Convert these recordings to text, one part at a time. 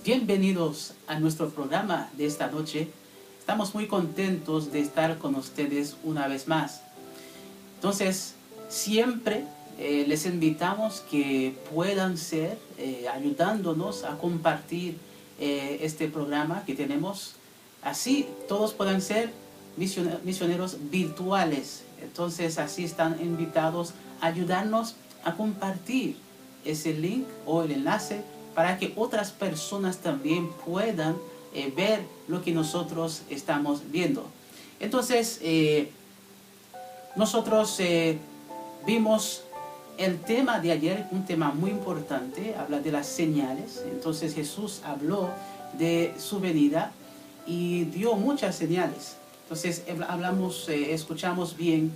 Bienvenidos a nuestro programa de esta noche. Estamos muy contentos de estar con ustedes una vez más. Entonces, siempre les invitamos que puedan ser ayudándonos a compartir este programa que tenemos. Así todos puedan ser misioneros virtuales. Entonces, así están invitados a ayudarnos a compartir ese link o el enlace para que otras personas también puedan ver lo que nosotros estamos viendo. Entonces, nosotros vimos el tema de ayer, un tema muy importante, habla de las señales. Entonces Jesús habló de su venida y dio muchas señales. Entonces escuchamos bien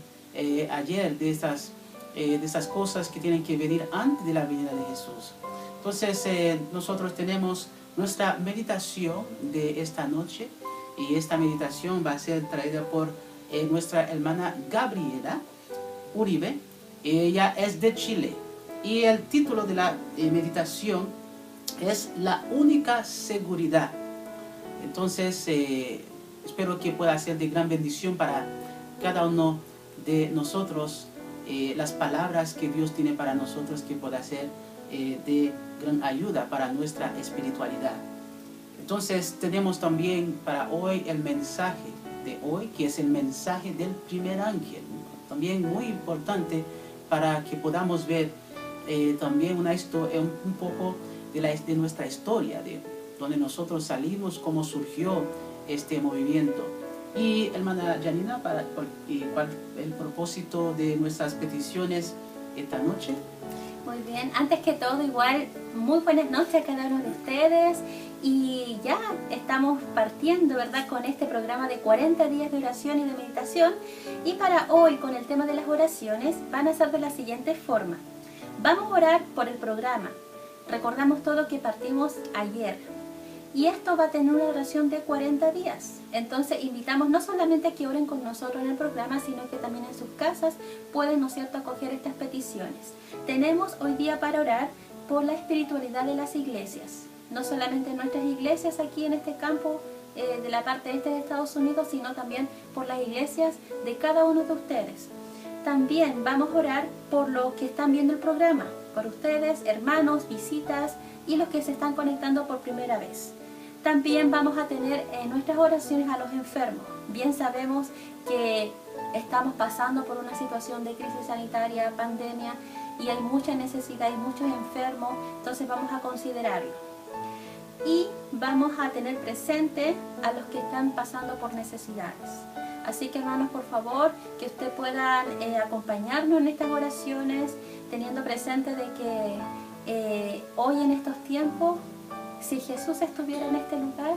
ayer de estas cosas que tienen que venir antes de la venida de Jesús. Entonces nosotros tenemos nuestra meditación de esta noche y esta meditación va a ser traída por nuestra hermana Gabriela Uribe. Ella es de Chile y el título de la meditación es La única seguridad. Entonces espero que pueda ser de gran bendición para cada uno de nosotros, las palabras que Dios tiene para nosotros, que pueda ser de gran ayuda para nuestra espiritualidad. Entonces tenemos también para hoy el mensaje de hoy, que es el mensaje del primer ángel, también muy importante para que podamos ver también un poco de nuestra historia, de donde nosotros salimos, cómo surgió este movimiento. Y hermana Janina, ¿cuál el propósito de nuestras peticiones esta noche? Muy bien, antes que todo igual, muy buenas noches a cada uno de ustedes y ya estamos partiendo, ¿verdad?, con este programa de 40 días de oración y de meditación, y para hoy con el tema de las oraciones van a ser de la siguiente forma. Vamos a orar por el programa. Recordamos todo que partimos ayer. Y esto va a tener una duración de 40 días. Entonces invitamos no solamente a que oren con nosotros en el programa, sino que también en sus casas pueden, ¿no es cierto?, acoger estas peticiones. Tenemos hoy día para orar por la espiritualidad de las iglesias. No solamente en nuestras iglesias aquí en este campo de la parte este de Estados Unidos, sino también por las iglesias de cada uno de ustedes. También vamos a orar por los que están viendo el programa, por ustedes, hermanos, visitas y los que se están conectando por primera vez. También vamos a tener en nuestras oraciones a los enfermos. Bien sabemos que estamos pasando por una situación de crisis sanitaria, pandemia, y hay mucha necesidad, hay muchos enfermos, entonces vamos a considerarlo. Y vamos a tener presente a los que están pasando por necesidades. Así que hermanos, por favor, que ustedes puedan acompañarnos en estas oraciones, teniendo presente de que hoy en estos tiempos, si Jesús estuviera en este lugar,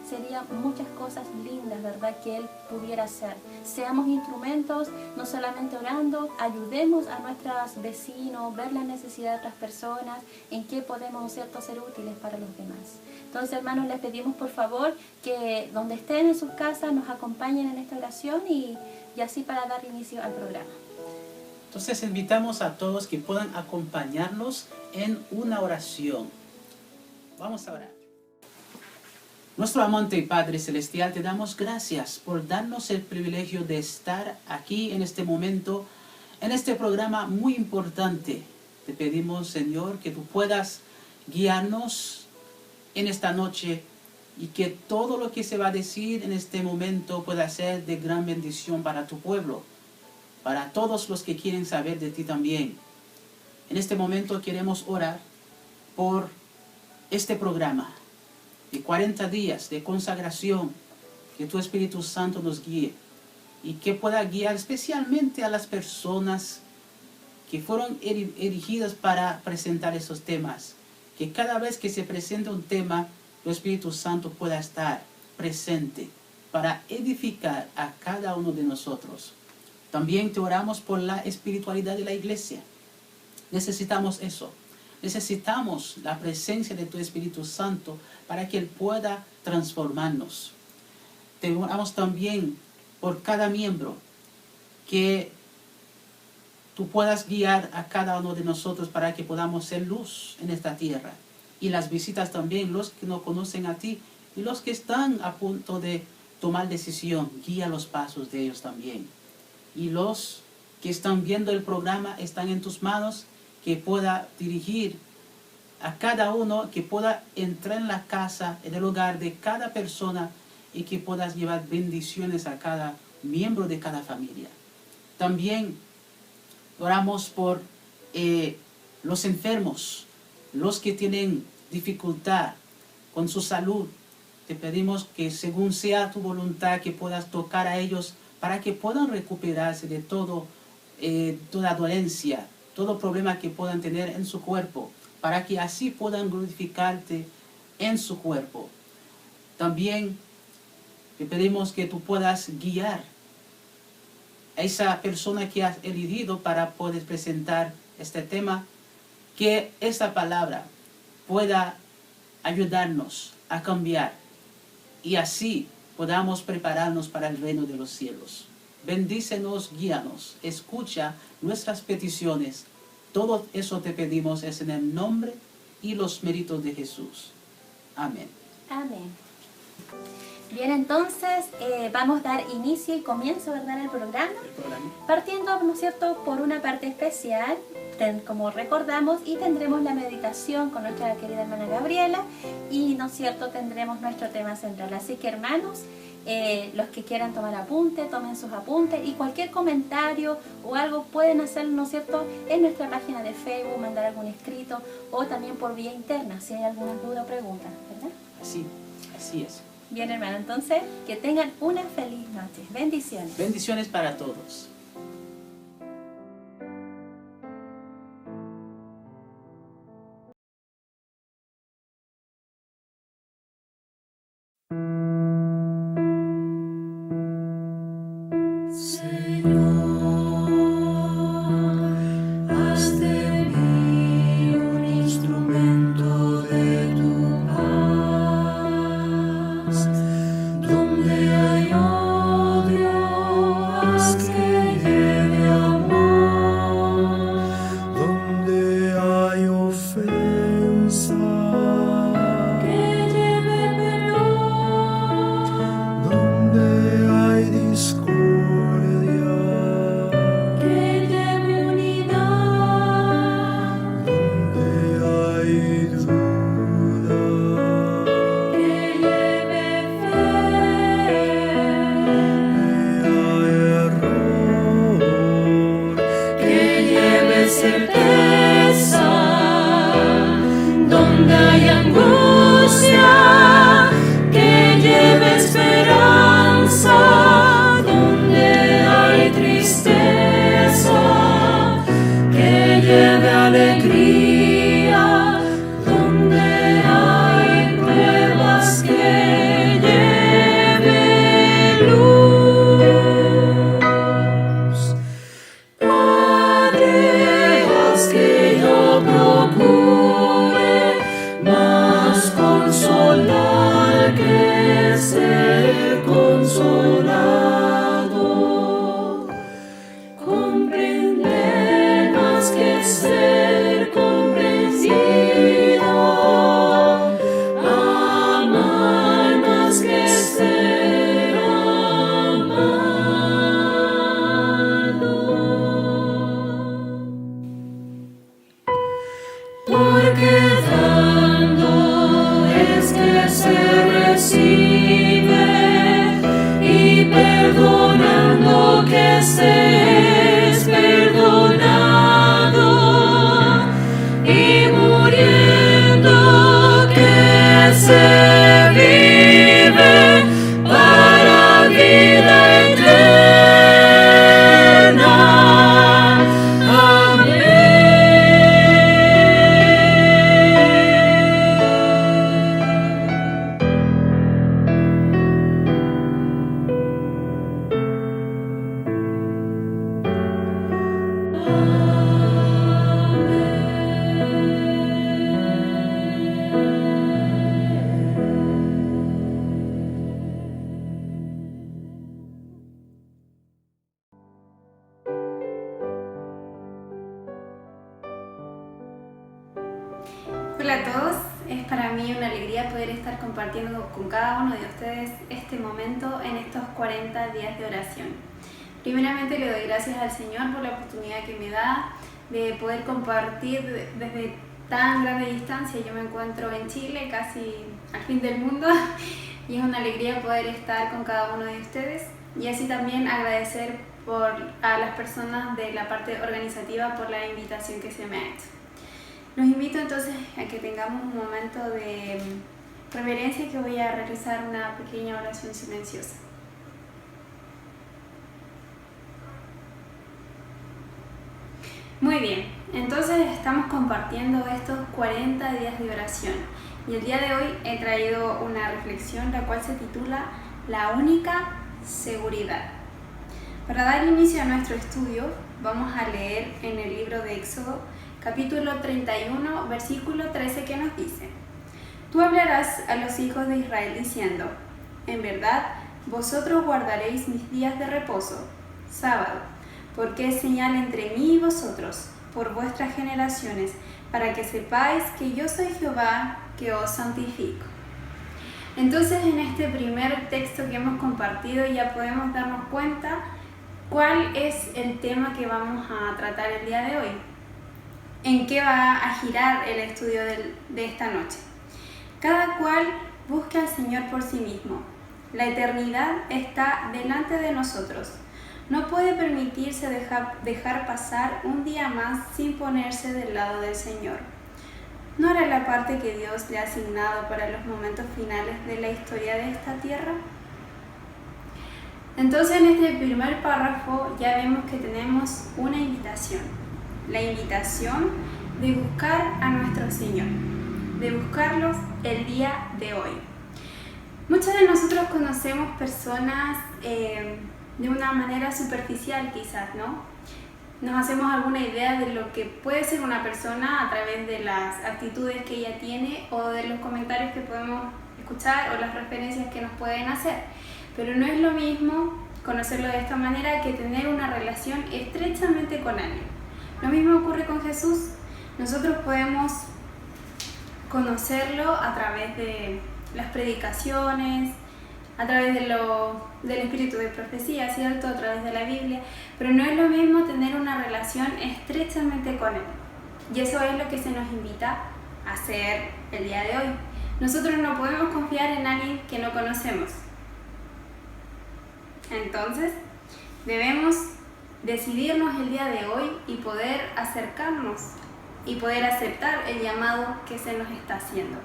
serían muchas cosas lindas, ¿verdad?, que Él pudiera hacer. Seamos instrumentos, no solamente orando, ayudemos a nuestros vecinos, ver la necesidad de otras personas, en qué podemos, ¿cierto?, ser útiles para los demás. Entonces, hermanos, les pedimos por favor que donde estén en sus casas nos acompañen en esta oración y así para dar inicio al programa. Entonces invitamos a todos que puedan acompañarnos en una oración. Vamos a orar. Nuestro amante y Padre Celestial, te damos gracias por darnos el privilegio de estar aquí en este momento, en este programa muy importante. Te pedimos, Señor, que tú puedas guiarnos en esta noche y que todo lo que se va a decir en este momento pueda ser de gran bendición para tu pueblo, para todos los que quieren saber de ti también. En este momento queremos orar por este programa de 40 días de consagración, que tu Espíritu Santo nos guíe y que pueda guiar especialmente a las personas que fueron erigidas para presentar esos temas. Que cada vez que se presenta un tema, tu Espíritu Santo pueda estar presente para edificar a cada uno de nosotros. También te oramos por la espiritualidad de la iglesia. Necesitamos eso. Necesitamos la presencia de tu Espíritu Santo para que Él pueda transformarnos. Te oramos también por cada miembro, que tú puedas guiar a cada uno de nosotros para que podamos ser luz en esta tierra. Y las visitas también, los que no conocen a ti y los que están a punto de tomar decisión, guía los pasos de ellos también. Y los que están viendo el programa están en tus manos, que pueda dirigir a cada uno, que pueda entrar en la casa, en el hogar de cada persona y que puedas llevar bendiciones a cada miembro de cada familia. También oramos por los enfermos, los que tienen dificultad con su salud. Te pedimos que según sea tu voluntad, que puedas tocar a ellos para que puedan recuperarse de toda dolencia, todo problema que puedan tener en su cuerpo, para que así puedan glorificarte en su cuerpo. También te pedimos que tú puedas guiar a esa persona que has elegido para poder presentar este tema, que esta palabra pueda ayudarnos a cambiar y así podamos prepararnos para el reino de los cielos. Bendícenos, guíanos, escucha nuestras peticiones. Todo eso te pedimos es en el nombre y los méritos de Jesús. Amén. Amén. Bien, entonces vamos a dar inicio y comienzo, ¿verdad?, el programa. Partiendo, ¿no es cierto?, por una parte especial, como recordamos, y tendremos la meditación con nuestra querida hermana Gabriela y, ¿no es cierto?, tendremos nuestro tema central. Así que, hermanos, los que quieran tomar apunte, tomen sus apuntes y cualquier comentario o algo pueden hacerlo, ¿no es cierto?, en nuestra página de Facebook, mandar algún escrito o también por vía interna, si hay alguna duda o pregunta, ¿verdad? Así es. Bien, hermano, entonces, que tengan una feliz noche. Bendiciones. Bendiciones para todos. Señor, haz de Hola a todos, es para mí una alegría poder estar compartiendo con cada uno de ustedes este momento en estos 40 días de oración. Primeramente le doy gracias al Señor por la oportunidad que me da de poder compartir desde tan grande distancia. Yo me encuentro en Chile, casi al fin del mundo, y es una alegría poder estar con cada uno de ustedes y así también agradecer a las personas de la parte organizativa por la invitación que se me ha hecho. Los invito entonces a que tengamos un momento de reverencia, que voy a realizar una pequeña oración silenciosa. Muy bien, entonces estamos compartiendo estos 40 días de oración y el día de hoy he traído una reflexión la cual se titula La única seguridad. Para dar inicio a nuestro estudio vamos a leer en el libro de Éxodo capítulo 31, versículo 13, que nos dice: Tú hablarás a los hijos de Israel diciendo: En verdad, vosotros guardaréis mis días de reposo, sábado, porque es señal entre mí y vosotros, por vuestras generaciones, para que sepáis que yo soy Jehová, que os santifico. Entonces, en este primer texto que hemos compartido ya podemos darnos cuenta cuál es el tema que vamos a tratar el día de hoy. ¿En qué va a girar el estudio de esta noche? Cada cual busca al Señor por sí mismo. La eternidad está delante de nosotros. No puede permitirse dejar pasar un día más sin ponerse del lado del Señor. ¿No era la parte que Dios le ha asignado para los momentos finales de la historia de esta tierra? Entonces, en este primer párrafo ya vemos que tenemos una invitación. La invitación de buscar a nuestro Señor, de buscarlos el día de hoy. Muchos de nosotros conocemos personas de una manera superficial quizás, ¿no? Nos hacemos alguna idea de lo que puede ser una persona a través de las actitudes que ella tiene o de los comentarios que podemos escuchar o las referencias que nos pueden hacer. Pero no es lo mismo conocerlo de esta manera que tener una relación estrechamente con alguien. Lo mismo ocurre con Jesús. Nosotros podemos conocerlo a través de las predicaciones, a través del espíritu de profecía, ¿cierto? A través de la Biblia, pero no es lo mismo tener una relación estrechamente con Él. Y eso es lo que se nos invita a hacer el día de hoy. Nosotros no podemos confiar en alguien que no conocemos. Entonces, debemos decidirnos el día de hoy y poder acercarnos y poder aceptar el llamado que se nos está haciendo.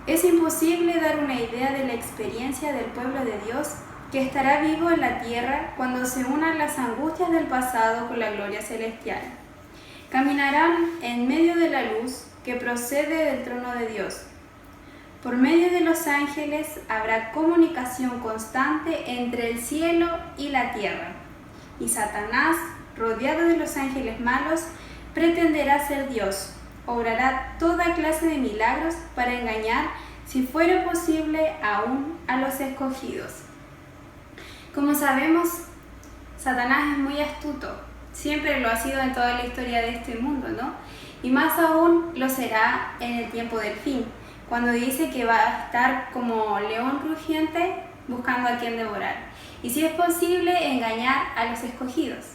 Es imposible dar una idea de la experiencia del pueblo de Dios que estará vivo en la tierra cuando se unan las angustias del pasado con la gloria celestial. Caminarán en medio de la luz que procede del trono de Dios. Por medio de los ángeles habrá comunicación constante entre el cielo y la tierra. Y Satanás, rodeado de los ángeles malos, pretenderá ser Dios. Obrará toda clase de milagros para engañar, si fuera posible, aún a los escogidos. Como sabemos, Satanás es muy astuto. Siempre lo ha sido en toda la historia de este mundo, ¿no? Y más aún lo será en el tiempo del fin, cuando dice que va a estar como león rugiente buscando a quien devorar. Y si es posible, engañar a los escogidos.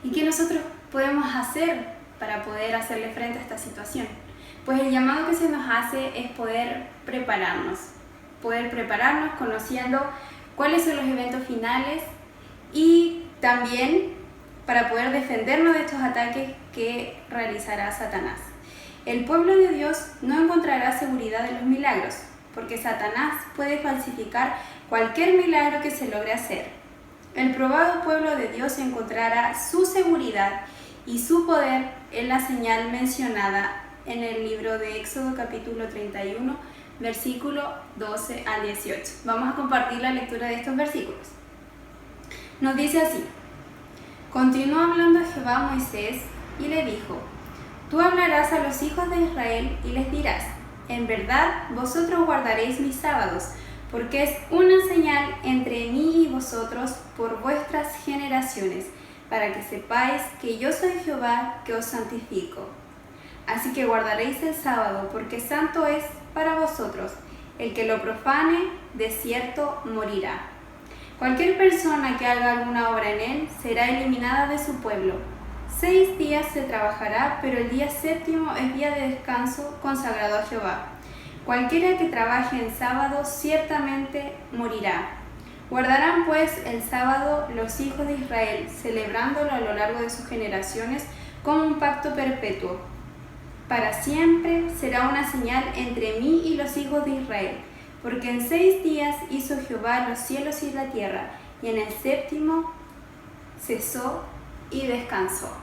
¿Y qué nosotros podemos hacer para poder hacerle frente a esta situación? Pues el llamado que se nos hace es poder prepararnos conociendo cuáles son los eventos finales y también para poder defendernos de estos ataques que realizará Satanás. El pueblo de Dios no encontrará seguridad en los milagros, porque Satanás puede falsificar cualquier milagro que se logre hacer. El probado pueblo de Dios encontrará su seguridad y su poder en la señal mencionada en el libro de Éxodo capítulo 31, versículo 12 al 18. Vamos a compartir la lectura de estos versículos. Nos dice así: Continuó hablando Jehová a Moisés y le dijo: Tú hablarás a los hijos de Israel y les dirás: En verdad vosotros guardaréis mis sábados, porque es una señal entre mí y vosotros por vuestras generaciones, para que sepáis que yo soy Jehová, que os santifico. Así que guardaréis el sábado, porque santo es para vosotros. El que lo profane, de cierto morirá. Cualquier persona que haga alguna obra en él será eliminada de su pueblo. 6 días se trabajará, pero el día séptimo es día de descanso consagrado a Jehová. Cualquiera que trabaje en sábado ciertamente morirá. Guardarán pues el sábado los hijos de Israel, celebrándolo a lo largo de sus generaciones como un pacto perpetuo. Para siempre será una señal entre mí y los hijos de Israel, porque en 6 días hizo Jehová los cielos y la tierra, y en el séptimo cesó y descansó.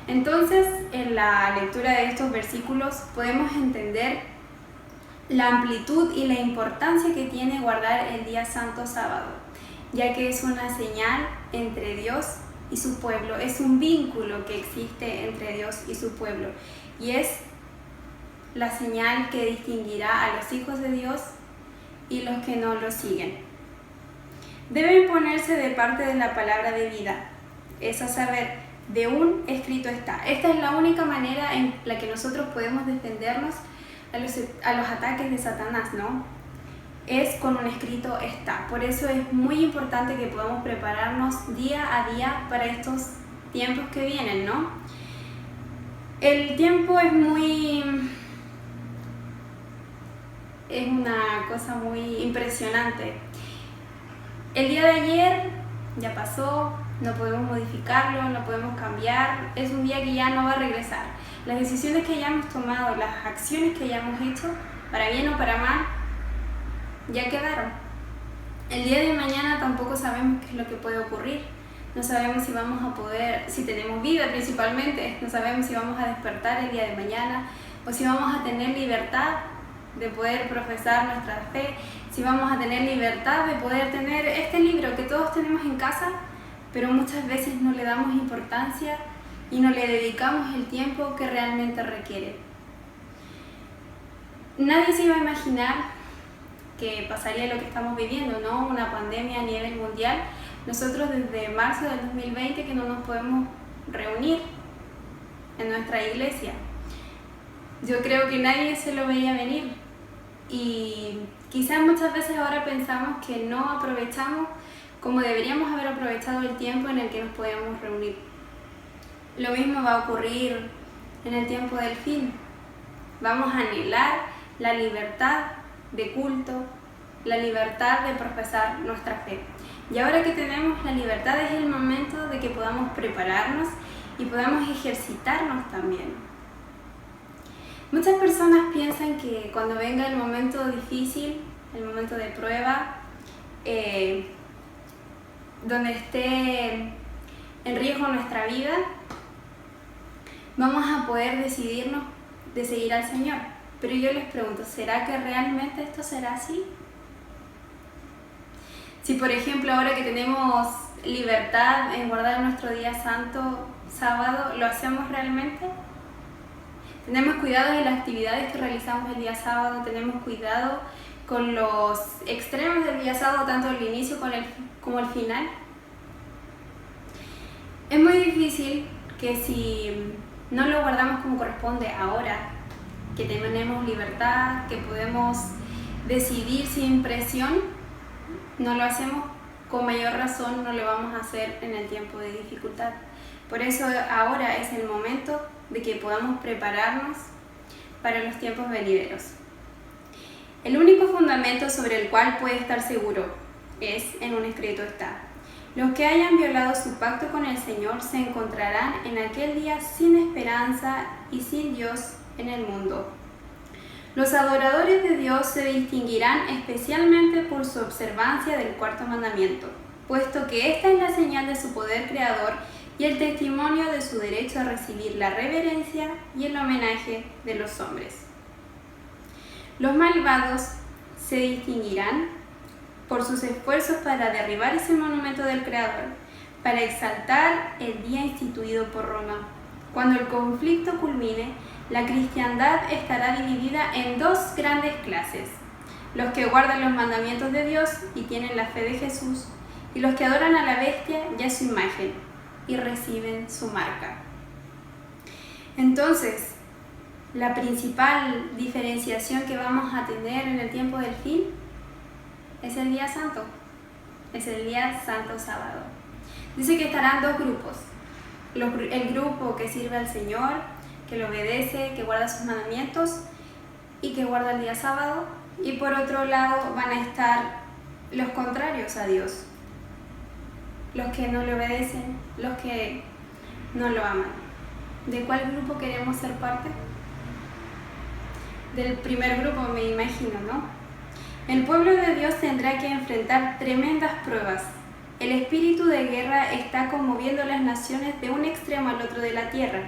Entonces, en la lectura de estos versículos podemos entender la amplitud y la importancia que tiene guardar el día santo sábado, ya que es una señal entre Dios y su pueblo, es un vínculo que existe entre Dios y su pueblo, y es la señal que distinguirá a los hijos de Dios y los que no lo siguen. Deben ponerse de parte de la palabra de vida, es a saber, de un escrito está. Esta es la única manera en la que nosotros podemos defendernos a los ataques de Satanás, ¿no? Es con un escrito está. Por eso es muy importante que podamos prepararnos día a día para estos tiempos que vienen, ¿no? El tiempo es una cosa muy impresionante. El día de ayer ya pasó, no podemos modificarlo, no podemos cambiar, es un día que ya no va a regresar. Las decisiones que hayamos tomado, las acciones que hayamos hecho, para bien o para mal, ya quedaron. El día de mañana tampoco sabemos qué es lo que puede ocurrir. No sabemos si vamos a poder, si tenemos vida principalmente, no sabemos si vamos a despertar el día de mañana o si vamos a tener libertad de poder profesar nuestra fe, si vamos a tener libertad de poder tener este libro que todos tenemos en casa, pero muchas veces no le damos importancia y no le dedicamos el tiempo que realmente requiere. Nadie se iba a imaginar que pasaría lo que estamos viviendo, ¿no? Una pandemia a nivel mundial. Nosotros desde marzo del 2020 que no nos podemos reunir en nuestra iglesia. Yo creo que nadie se lo veía venir y quizás muchas veces ahora pensamos que no aprovechamos como deberíamos haber aprovechado el tiempo en el que nos podíamos reunir. Lo mismo va a ocurrir en el tiempo del fin. Vamos a anhelar la libertad de culto, la libertad de profesar nuestra fe. Y ahora que tenemos la libertad es el momento de que podamos prepararnos y podamos ejercitarnos también. Muchas personas piensan que cuando venga el momento difícil, el momento de prueba, donde esté en riesgo nuestra vida, vamos a poder decidirnos de seguir al Señor. Pero yo les pregunto, ¿será que realmente esto será así? Si por ejemplo ahora que tenemos libertad en guardar nuestro día santo, sábado, ¿lo hacemos realmente? Tenemos cuidado en las actividades que realizamos el día sábado, tenemos cuidado con los extremos del día sábado, tanto el inicio como el final. Es muy difícil que si no lo guardamos como corresponde ahora, que tenemos libertad, que podemos decidir sin presión, no lo hacemos, con mayor razón no lo vamos a hacer en el tiempo de dificultad. Por eso ahora es el momento de que podamos prepararnos para los tiempos venideros. El único fundamento sobre el cual puede estar seguro es en un escrito está. Los que hayan violado su pacto con el Señor se encontrarán en aquel día sin esperanza y sin Dios en el mundo. Los adoradores de Dios se distinguirán especialmente por su observancia del cuarto mandamiento, puesto que esta es la señal de su poder creador y el testimonio de su derecho a recibir la reverencia y el homenaje de los hombres. Los malvados se distinguirán por sus esfuerzos para derribar ese monumento del Creador, para exaltar el día instituido por Roma. Cuando el conflicto culmine, la cristiandad estará dividida en 2 grandes clases: los que guardan los mandamientos de Dios y tienen la fe de Jesús, y los que adoran a la bestia y a su imagen y reciben su marca. Entonces, la principal diferenciación que vamos a tener en el tiempo del fin es el día santo, es el día santo sábado. Dice que estarán dos grupos, el grupo que sirve al Señor, que le obedece, que guarda sus mandamientos y que guarda el día sábado, y por otro lado van a estar los contrarios a Dios, los que no le obedecen, los que no lo aman. ¿De cuál grupo queremos ser parte? Del primer grupo, me imagino, ¿no? El pueblo de Dios tendrá que enfrentar tremendas pruebas. El espíritu de guerra está conmoviendo a las naciones de un extremo al otro de la tierra.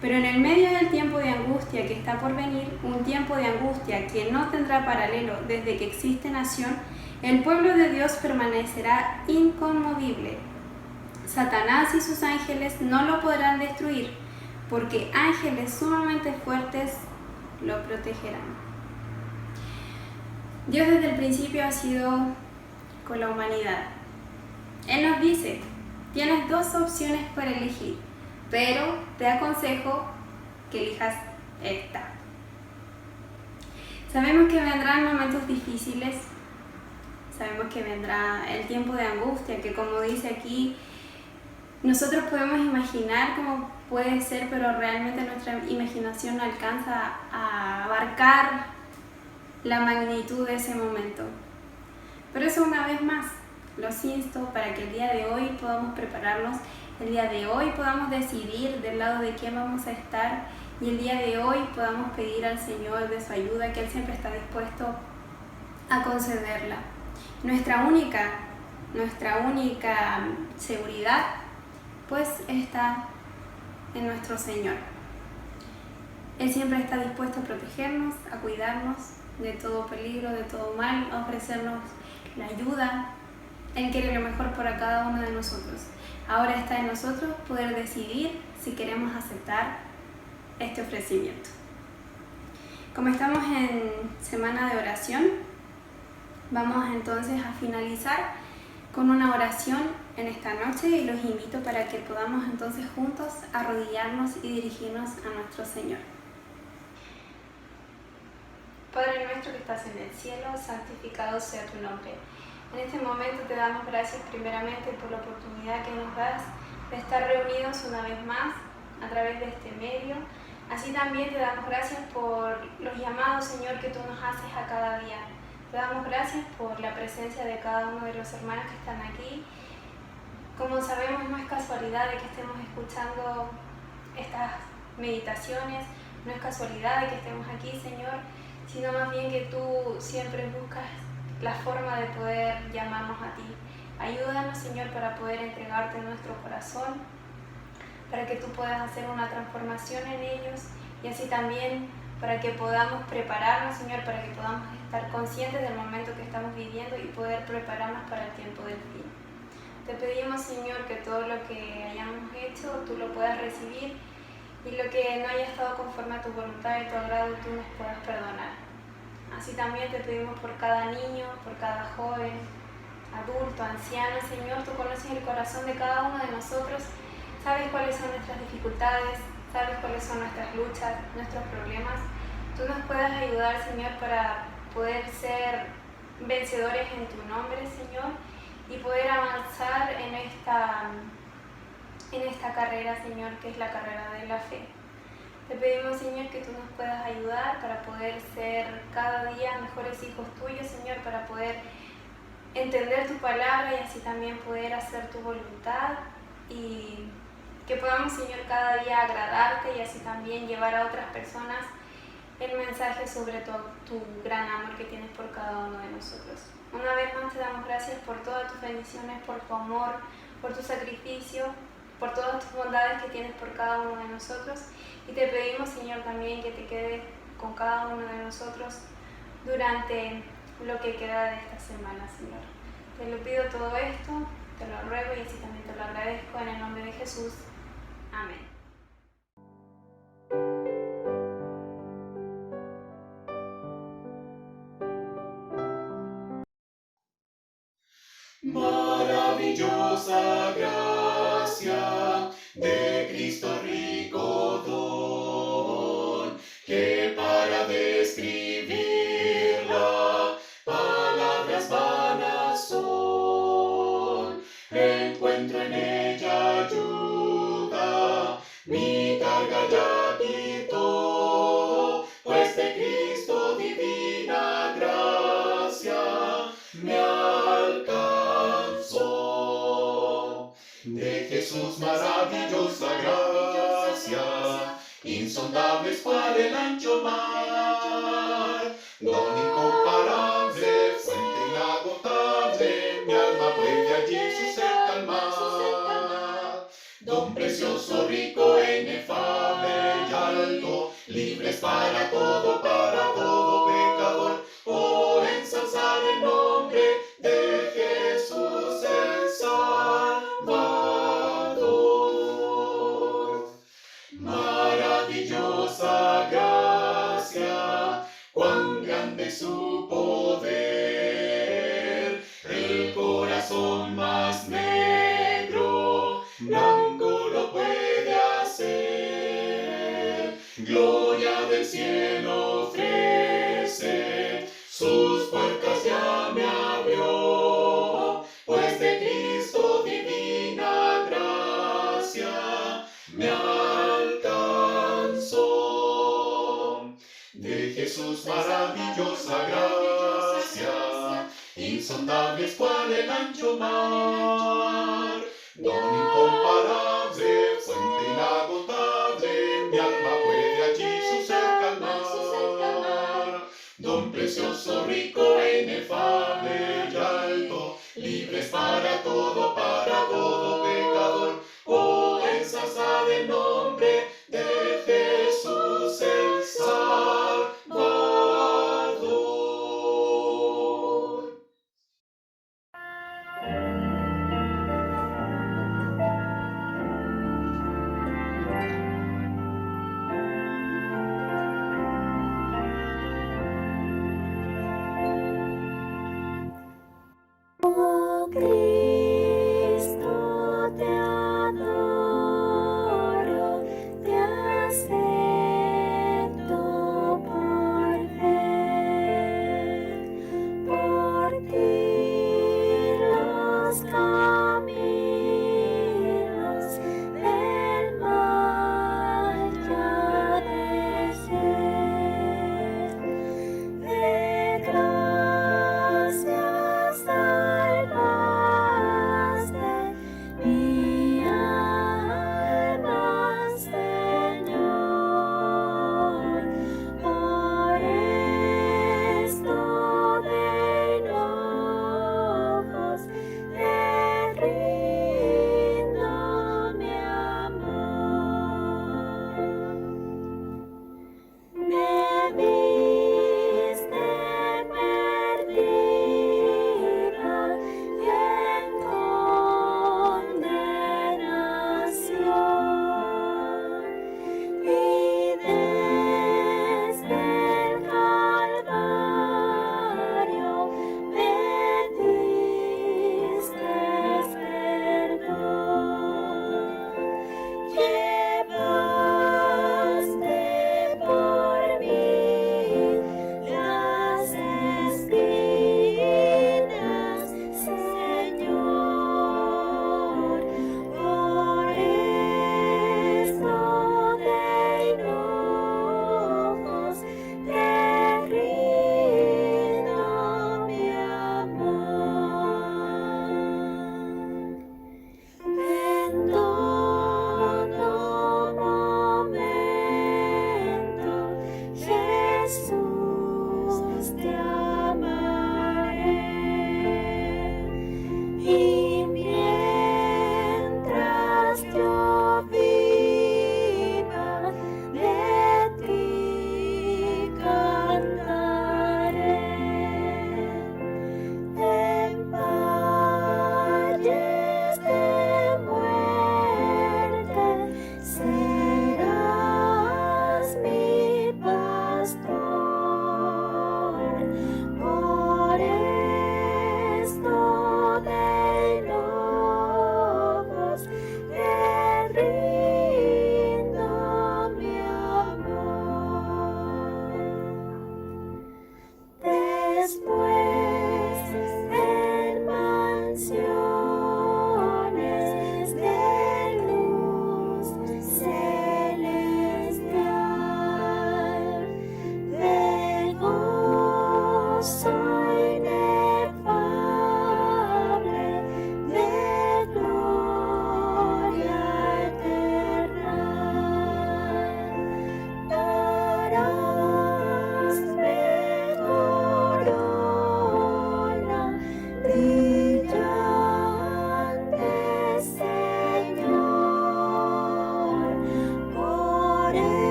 Pero en el medio del tiempo de angustia que está por venir, un tiempo de angustia que no tendrá paralelo desde que existe nación, el pueblo de Dios permanecerá inconmovible. Satanás y sus ángeles no lo podrán destruir, porque ángeles sumamente fuertes lo protegerán. Dios desde el principio ha sido con la humanidad. Él nos dice, tienes dos opciones para elegir, pero te aconsejo que elijas esta. Sabemos que vendrán momentos difíciles, sabemos que vendrá el tiempo de angustia, que como dice aquí, nosotros podemos imaginar cómo puede ser, pero realmente nuestra imaginación no alcanza a abarcar la magnitud de ese momento. Pero eso una vez más, los insto para que el día de hoy podamos prepararnos, el día de hoy podamos decidir del lado de quién vamos a estar y el día de hoy podamos pedir al Señor de su ayuda, que Él siempre está dispuesto a concederla. Nuestra única seguridad pues está en nuestro Señor. Él siempre está dispuesto a protegernos, a cuidarnos de todo peligro, de todo mal, a ofrecernos la ayuda. Él quiere lo mejor para cada uno de nosotros. Ahora está en nosotros poder decidir si queremos aceptar este ofrecimiento. Como estamos en semana de oración, vamos entonces a finalizar con una oración en esta noche y los invito para que podamos entonces juntos arrodillarnos y dirigirnos a nuestro Señor. Padre nuestro que estás en el cielo, santificado sea tu nombre. En este momento te damos gracias primeramente por la oportunidad que nos das de estar reunidos una vez más a través de este medio. Así también te damos gracias por los llamados, Señor, que tú nos haces a cada día. Te damos gracias por la presencia de cada uno de los hermanos que están aquí. Como sabemos, no es casualidad de que estemos escuchando estas meditaciones, no es casualidad de que estemos aquí, Señor, sino más bien que tú siempre buscas la forma de poder llamarnos a ti. Ayúdanos, Señor, para poder entregarte nuestro corazón, para que tú puedas hacer una transformación en ellos y así también para que podamos prepararnos, Señor, para que podamos estar conscientes del momento que estamos viviendo y poder prepararnos para el tiempo del fin. Te pedimos, Señor, que todo lo que hayamos hecho tú lo puedas recibir y lo que no haya estado conforme a tu voluntad y tu agrado tú nos puedas perdonar. Así también te pedimos por cada niño, por cada joven, adulto, anciano, Señor, tú conoces el corazón de cada uno de nosotros, sabes cuáles son nuestras dificultades, sabes cuáles son nuestras luchas, nuestros problemas. Tú nos puedas ayudar, Señor, para poder ser vencedores en tu nombre, Señor, y poder avanzar en esta carrera, Señor, que es la carrera de la fe. Te pedimos, Señor, que tú nos puedas ayudar para poder ser cada día mejores hijos tuyos, Señor, para poder entender tu palabra y así también poder hacer tu voluntad y que podamos, Señor, cada día agradarte y así también llevar a otras personas el mensaje sobre tu gran amor que tienes por cada uno de nosotros. Una vez más te damos gracias por todas tus bendiciones, por tu amor, por tu sacrificio, por todas tus bondades que tienes por cada uno de nosotros. Y te pedimos, Señor, también que te quedes con cada uno de nosotros durante lo que queda de esta semana, Señor. Te lo pido todo esto, te lo ruego y así también te lo agradezco en el nombre de Jesús. Amén. Maravillosa gracia de Cristo rico don, que ya quitó, pues de Cristo divina gracia me alcanzó. De Jesús maravillosa gracia, insondable es cual el ancho mar, don incomparable, fuente inagotable, mi alma puede allí su sed calmar. Don precioso, rico e inefable y alto, libres para todo pecador, oh, ensalzar el nombre de Jesús el Salvador. Maravillosa gracia, cuán grande su poder, el corazón más negro, blanco lo puede hacer. Gloria del cielo ofrece, sus puertas ya me abrió, pues de Cristo divina gracia me alcanzó. De Jesús maravillosa gracia, insondable es cual el ancho mar, don incomparable, fuente inagotable, mi alma puede allí su sed calmar. Don precioso, rico e inefable y alto, libres para todo pecador, oh, ensalzad el nombre de Jesús el Salvador. Oh Cristo, te adoro.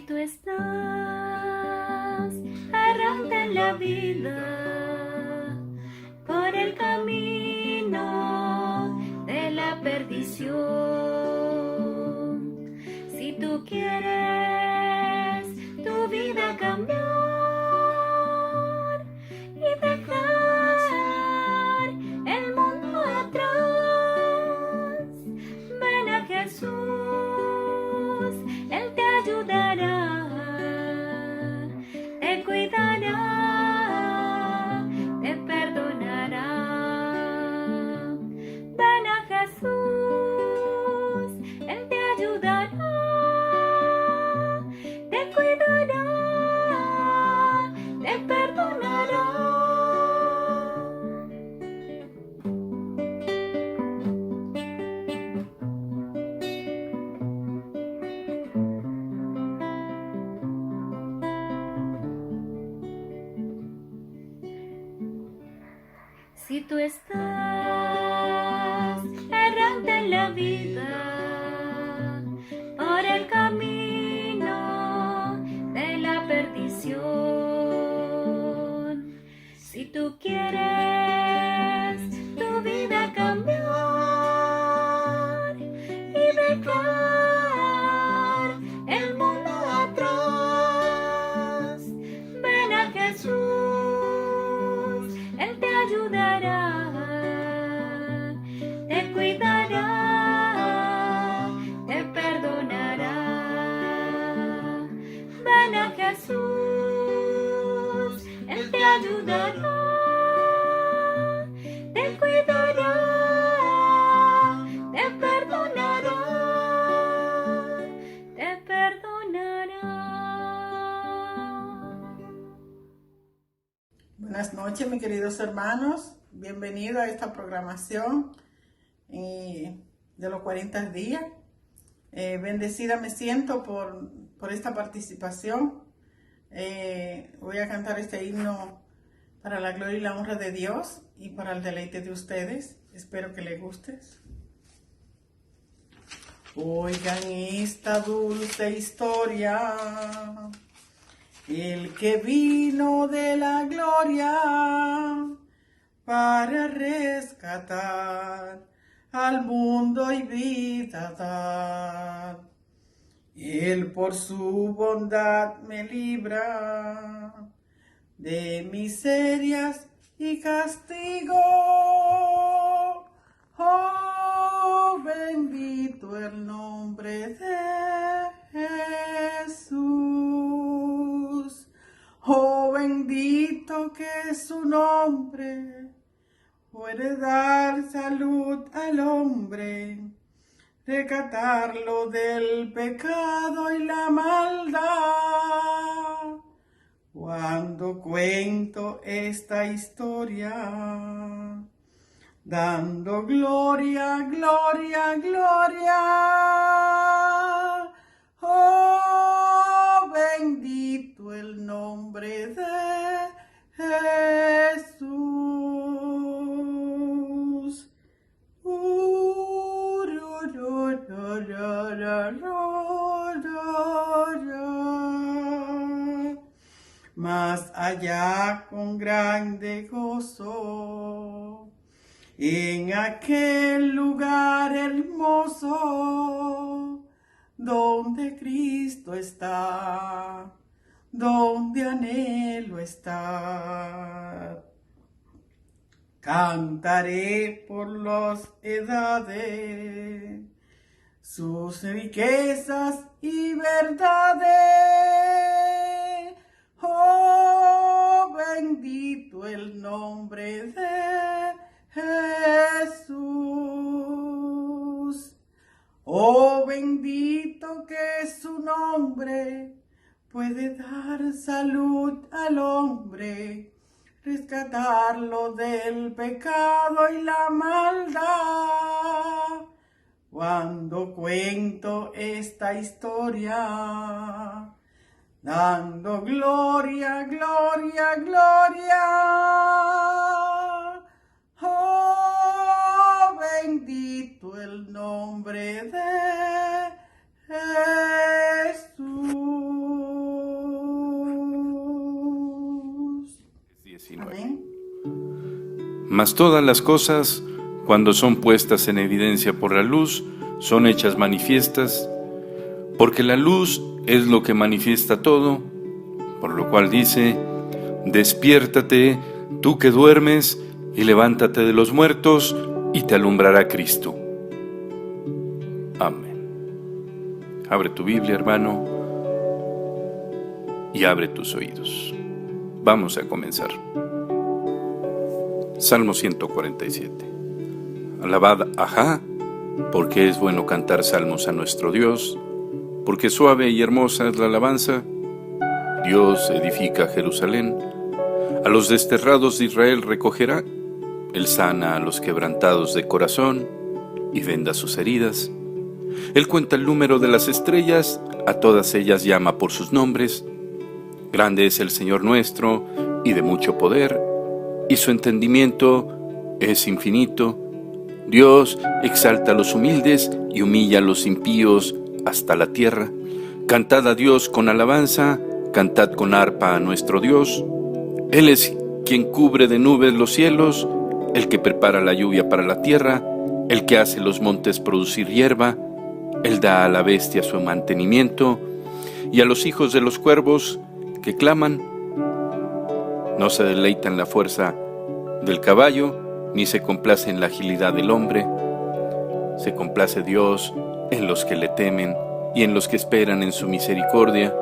tú estás errante en la vida por el camino de la perdición, si tú quieres tu vida cambiar y dejar el mundo atrás, ven a Jesús, Él te ayudará, te cuidará, te perdonará. Ven a Jesús, Él te ayudará, te cuidará, te perdonará. Si tú estás errante en la vida por el camino de la perdición, si tú quieres tu vida cambiar y dejar el mundo atrás, ven a Jesús, Él te ayudará, te cuidará, te perdonará. Ven a Jesús, Él te ayudará, te cuidará, te perdonará, te perdonará. Buenas noches, mis queridos hermanos. Bienvenidos a esta programación de los 40 días. Bendecida me siento por esta participación. Voy a cantar este himno para la gloria y la honra de Dios y para el deleite de ustedes. Espero que les guste. Oigan esta dulce historia. El que vino de la gloria para rescatar al mundo y vida dar. Él por su bondad me libra de miserias y castigo. Oh, bendito el nombre de Jesús. Oh, bendito que es su nombre, puede dar salud al hombre, rescatarlo del pecado y la maldad. Cuando cuento esta historia, dando gloria, gloria, gloria. Oh, bendito el nombre de Jesús. Más allá con grande gozo, en aquel lugar hermoso, donde Cristo está, donde anhelo estar. Cantaré por las edades sus riquezas y verdades. Oh, bendito el nombre de Jesús. Oh, bendito que es su nombre, puede dar salud al hombre, rescatarlo del pecado y la maldad. Cuando cuento esta historia, dando gloria, gloria, gloria. Oh, bendito el nombre de Jesús. 19. Amén. Mas todas las cosas, cuando son puestas en evidencia por la luz, son hechas manifiestas, porque la luz es lo que manifiesta todo, por lo cual dice: despiértate, tú que duermes, y levántate de los muertos, y te alumbrará Cristo. Amén. Abre tu Biblia, hermano, y abre tus oídos. Vamos a comenzar. Salmo 147. Alabad a Jah, porque es bueno cantar salmos a nuestro Dios, porque suave y hermosa es la alabanza. Dios edifica Jerusalén, a los desterrados de Israel recogerá. Él sana a los quebrantados de corazón y venda sus heridas. Él cuenta el número de las estrellas, a todas ellas llama por sus nombres. Grande es el Señor nuestro y de mucho poder, y su entendimiento es infinito. Dios exalta a los humildes y humilla a los impíos hasta la tierra. Cantad a Dios con alabanza, cantad con arpa a nuestro Dios. Él es quien cubre de nubes los cielos, el que prepara la lluvia para la tierra, el que hace los montes producir hierba. Él da a la bestia su mantenimiento, y a los hijos de los cuervos que claman. No se deleita en la fuerza del caballo, ni se complace en la agilidad del hombre. Se complace Dios en los que le temen y en los que esperan en su misericordia.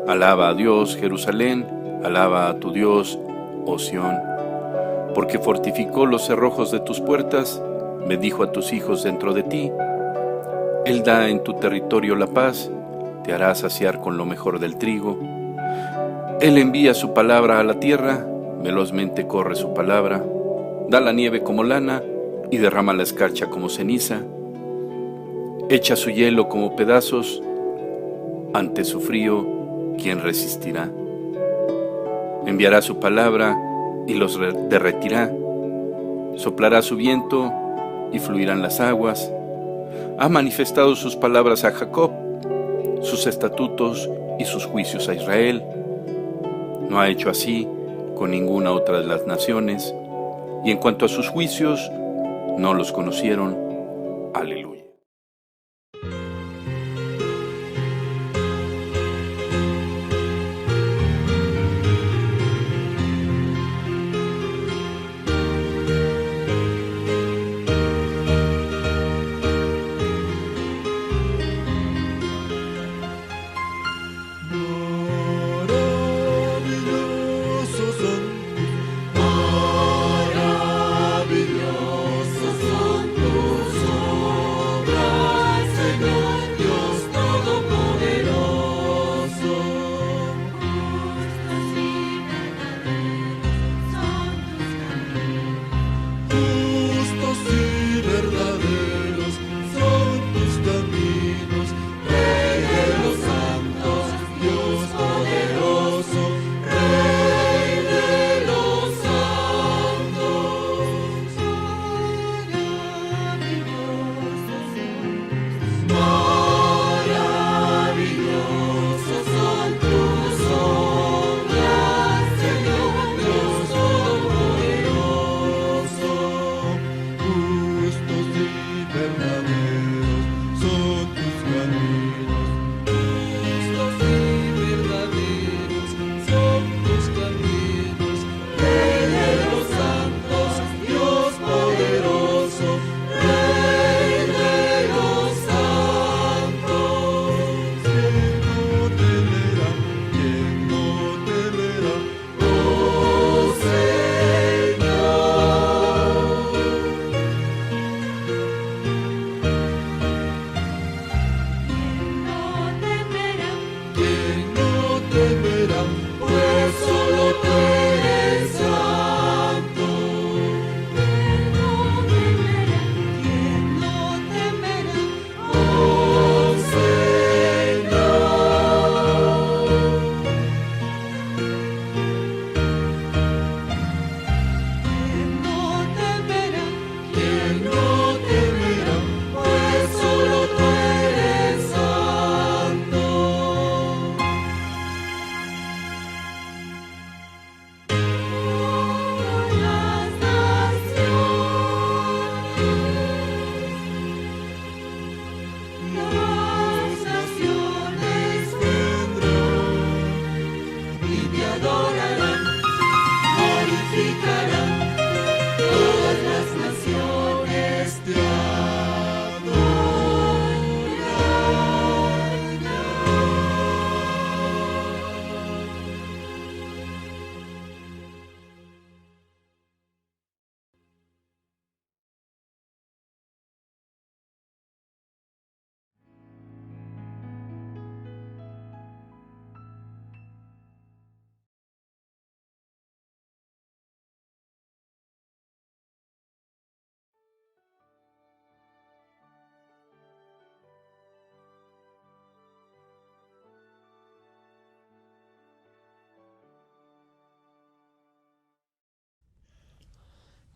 Alaba a Dios, Jerusalén, alaba a tu Dios, oh Sión, porque fortificó los cerrojos de tus puertas, bendijo a tus hijos dentro de ti. Él da en tu territorio la paz, te hará saciar con lo mejor del trigo. Él envía su palabra a la tierra, velozmente corre su palabra, da la nieve como lana y derrama la escarcha como ceniza. Echa su hielo como pedazos, ante su frío, ¿quién resistirá? Enviará su palabra y los derretirá. Soplará su viento y fluirán las aguas. Ha manifestado sus palabras a Jacob, sus estatutos y sus juicios a Israel. No ha hecho así con ninguna otra de las naciones, y en cuanto a sus juicios, no los conocieron. Aleluya. Maravilloso son tus obras. glorificarán, todas las naciones te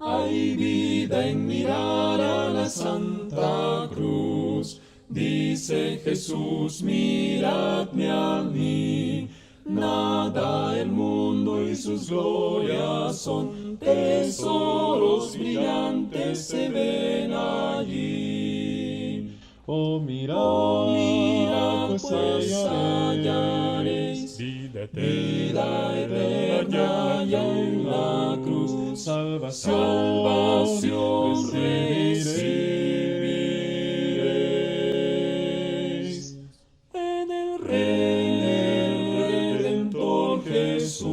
Hay vida en mirar a la Santa Cruz, dice Jesús, miradme a mí. Nada el mundo y sus glorias son, tesoros brillantes se ven allí. Oh, mira, pues hallaréis vida eterna y en la cruz salvación recibiréis. En el Redentor Jesús.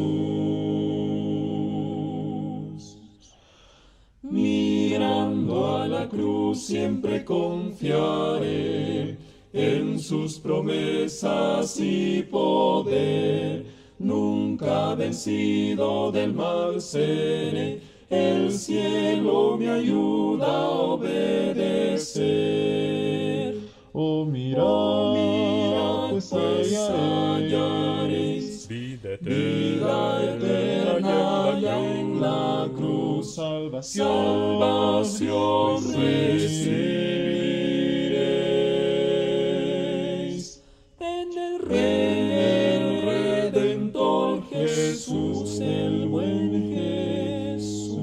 Mirando a la cruz siempre confiaré, en sus promesas y poder, nunca vencido del mal seré, el cielo me ayuda a obedecer. Oh, mira, pues hallaréis vida eterna y en la cruz salvación recibiréis. En el Redentor Jesús, el buen Jesús.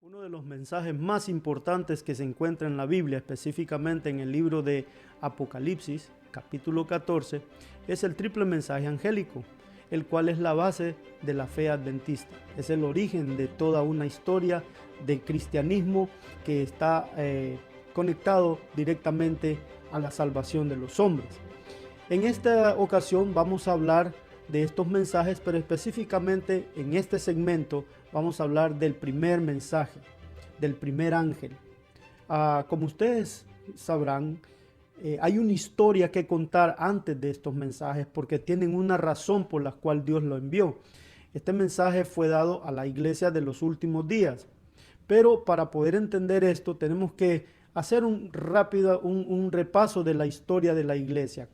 Uno de los mensajes más importantes que se encuentra en la Biblia, específicamente en el libro de Apocalipsis, capítulo 14, es el triple mensaje angélico, el cual es la base de la fe adventista. Es el origen de toda una historia de cristianismo que está conectado directamente a la salvación de los hombres. En esta ocasión vamos a hablar de estos mensajes, pero específicamente en este segmento vamos a hablar del primer mensaje, del primer ángel. Como ustedes sabrán, hay una historia que contar antes de estos mensajes porque tienen una razón por la cual Dios lo envió. Este mensaje fue dado a la iglesia de los últimos días, pero para poder entender esto tenemos que hacer un repaso de la historia de la iglesia,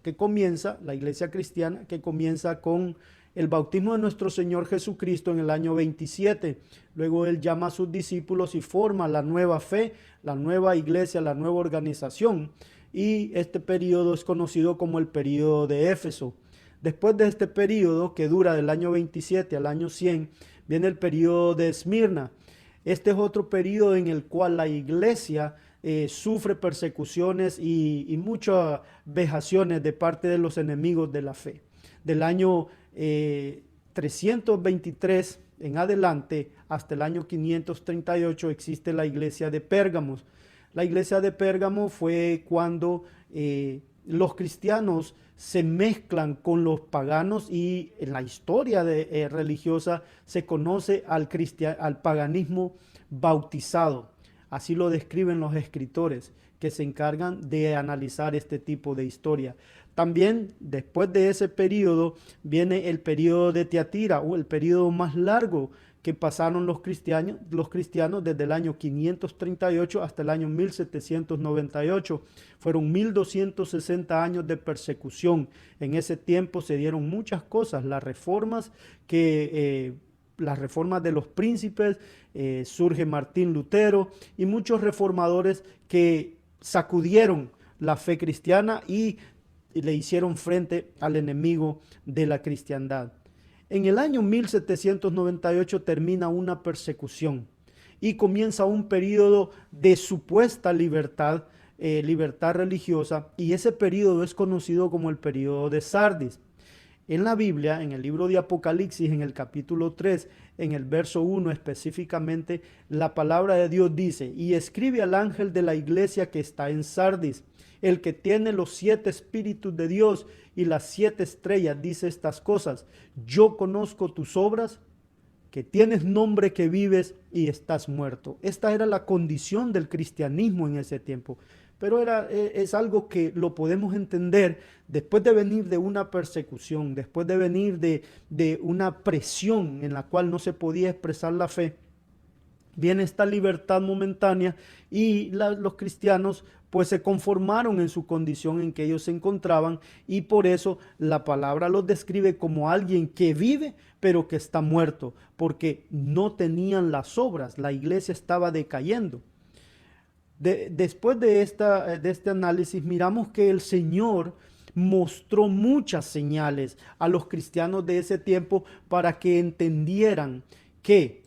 la iglesia cristiana, que comienza con el bautismo de nuestro Señor Jesucristo en el año 27. Luego Él llama a sus discípulos y forma la nueva fe, la nueva iglesia, la nueva organización. Y este periodo es conocido como el periodo de Éfeso. Después de este periodo, que dura del año 27 al año 100, viene el periodo de Esmirna. Este es otro periodo en el cual la iglesia sufre persecuciones y muchas vejaciones de parte de los enemigos de la fe. Del año 323 en adelante hasta el año 538 existe la iglesia de Pérgamo. La iglesia de Pérgamo fue cuando los cristianos se mezclan con los paganos, y en la historia religiosa se conoce al paganismo bautizado. Así lo describen los escritores que se encargan de analizar este tipo de historia. También después de ese periodo viene el periodo de Tiatira, o el periodo más largo que pasaron los cristianos desde el año 538 hasta el año 1798. Fueron 1260 años de persecución. En ese tiempo se dieron muchas cosas, las reformas de los príncipes, surge Martín Lutero y muchos reformadores que sacudieron la fe cristiana y le hicieron frente al enemigo de la cristiandad. En el año 1798 termina una persecución. y comienza un periodo de supuesta libertad, libertad religiosa, y ese periodo es conocido como el periodo de Sardis. En la Biblia, en el libro de Apocalipsis, en el capítulo 3, en el verso 1 específicamente, la palabra de Dios dice: y escribe al ángel de la iglesia que está en Sardis, el que tiene los 7 espíritus de Dios y las 7 estrellas, dice estas cosas: yo conozco tus obras, que tienes nombre que vives y estás muerto. Esta era la condición del cristianismo en ese tiempo. Pero es algo que lo podemos entender después de venir de una persecución, después de venir de una presión en la cual no se podía expresar la fe. Viene esta libertad momentánea y los cristianos pues se conformaron en su condición en que ellos se encontraban, y por eso la palabra los describe como alguien que vive pero que está muerto, porque no tenían las obras, la iglesia estaba decayendo. Después de este análisis, miramos que el Señor mostró muchas señales a los cristianos de ese tiempo para que entendieran que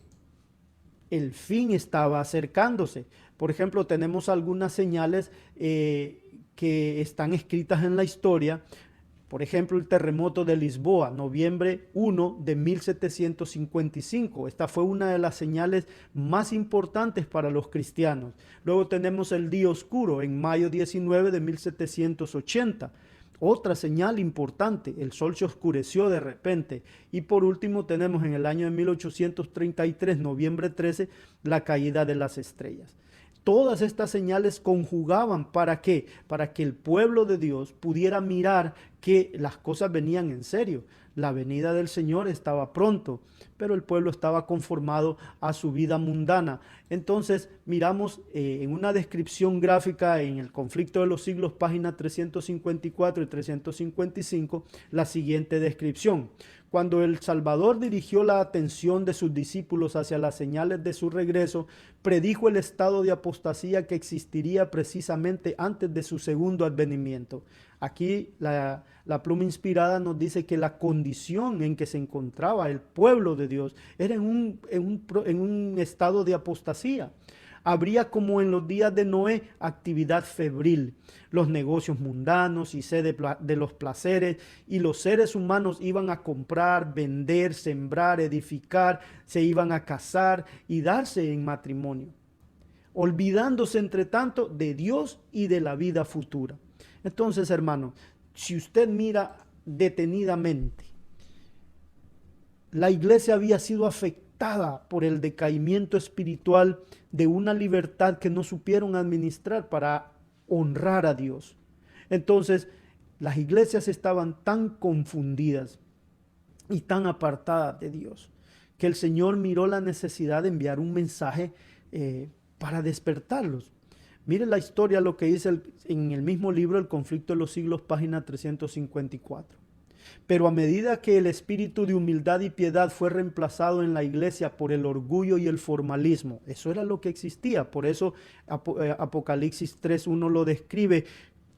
el fin estaba acercándose. Por ejemplo, tenemos algunas señales que están escritas en la historia. Por ejemplo, el terremoto de Lisboa, noviembre 1 de 1755. Esta fue una de las señales más importantes para los cristianos. Luego tenemos el día oscuro en mayo 19 de 1780. Otra señal importante: el sol se oscureció de repente. Y por último tenemos en el año de 1833, noviembre 13, la caída de las estrellas. Todas estas señales conjugaban ¿para qué? Para que el pueblo de Dios pudiera mirar que las cosas venían en serio. La venida del Señor estaba pronto, pero el pueblo estaba conformado a su vida mundana. Entonces miramos en una descripción gráfica en el Conflicto de los Siglos, páginas 354 y 355, la siguiente descripción. Cuando el Salvador dirigió la atención de sus discípulos hacia las señales de su regreso, predijo el estado de apostasía que existiría precisamente antes de su segundo advenimiento. Aquí la pluma inspirada nos dice que la condición en que se encontraba el pueblo de Dios era en un estado de apostasía. Habría, como en los días de Noé, actividad febril, los negocios mundanos y sed de los placeres, y los seres humanos iban a comprar, vender, sembrar, edificar, se iban a casar y darse en matrimonio, olvidándose entre tanto de Dios y de la vida futura. Entonces, hermano, si usted mira detenidamente, la iglesia había sido afectada por el decaimiento espiritual de una libertad que no supieron administrar para honrar a Dios. Entonces, las iglesias estaban tan confundidas y tan apartadas de Dios que el Señor miró la necesidad de enviar un mensaje para despertarlos. Mire la historia, lo que dice en el mismo libro, El Conflicto de los Siglos, página 354. Pero a medida que el espíritu de humildad y piedad fue reemplazado en la iglesia por el orgullo y el formalismo, eso era lo que existía. Por eso Apocalipsis 3:1 lo describe: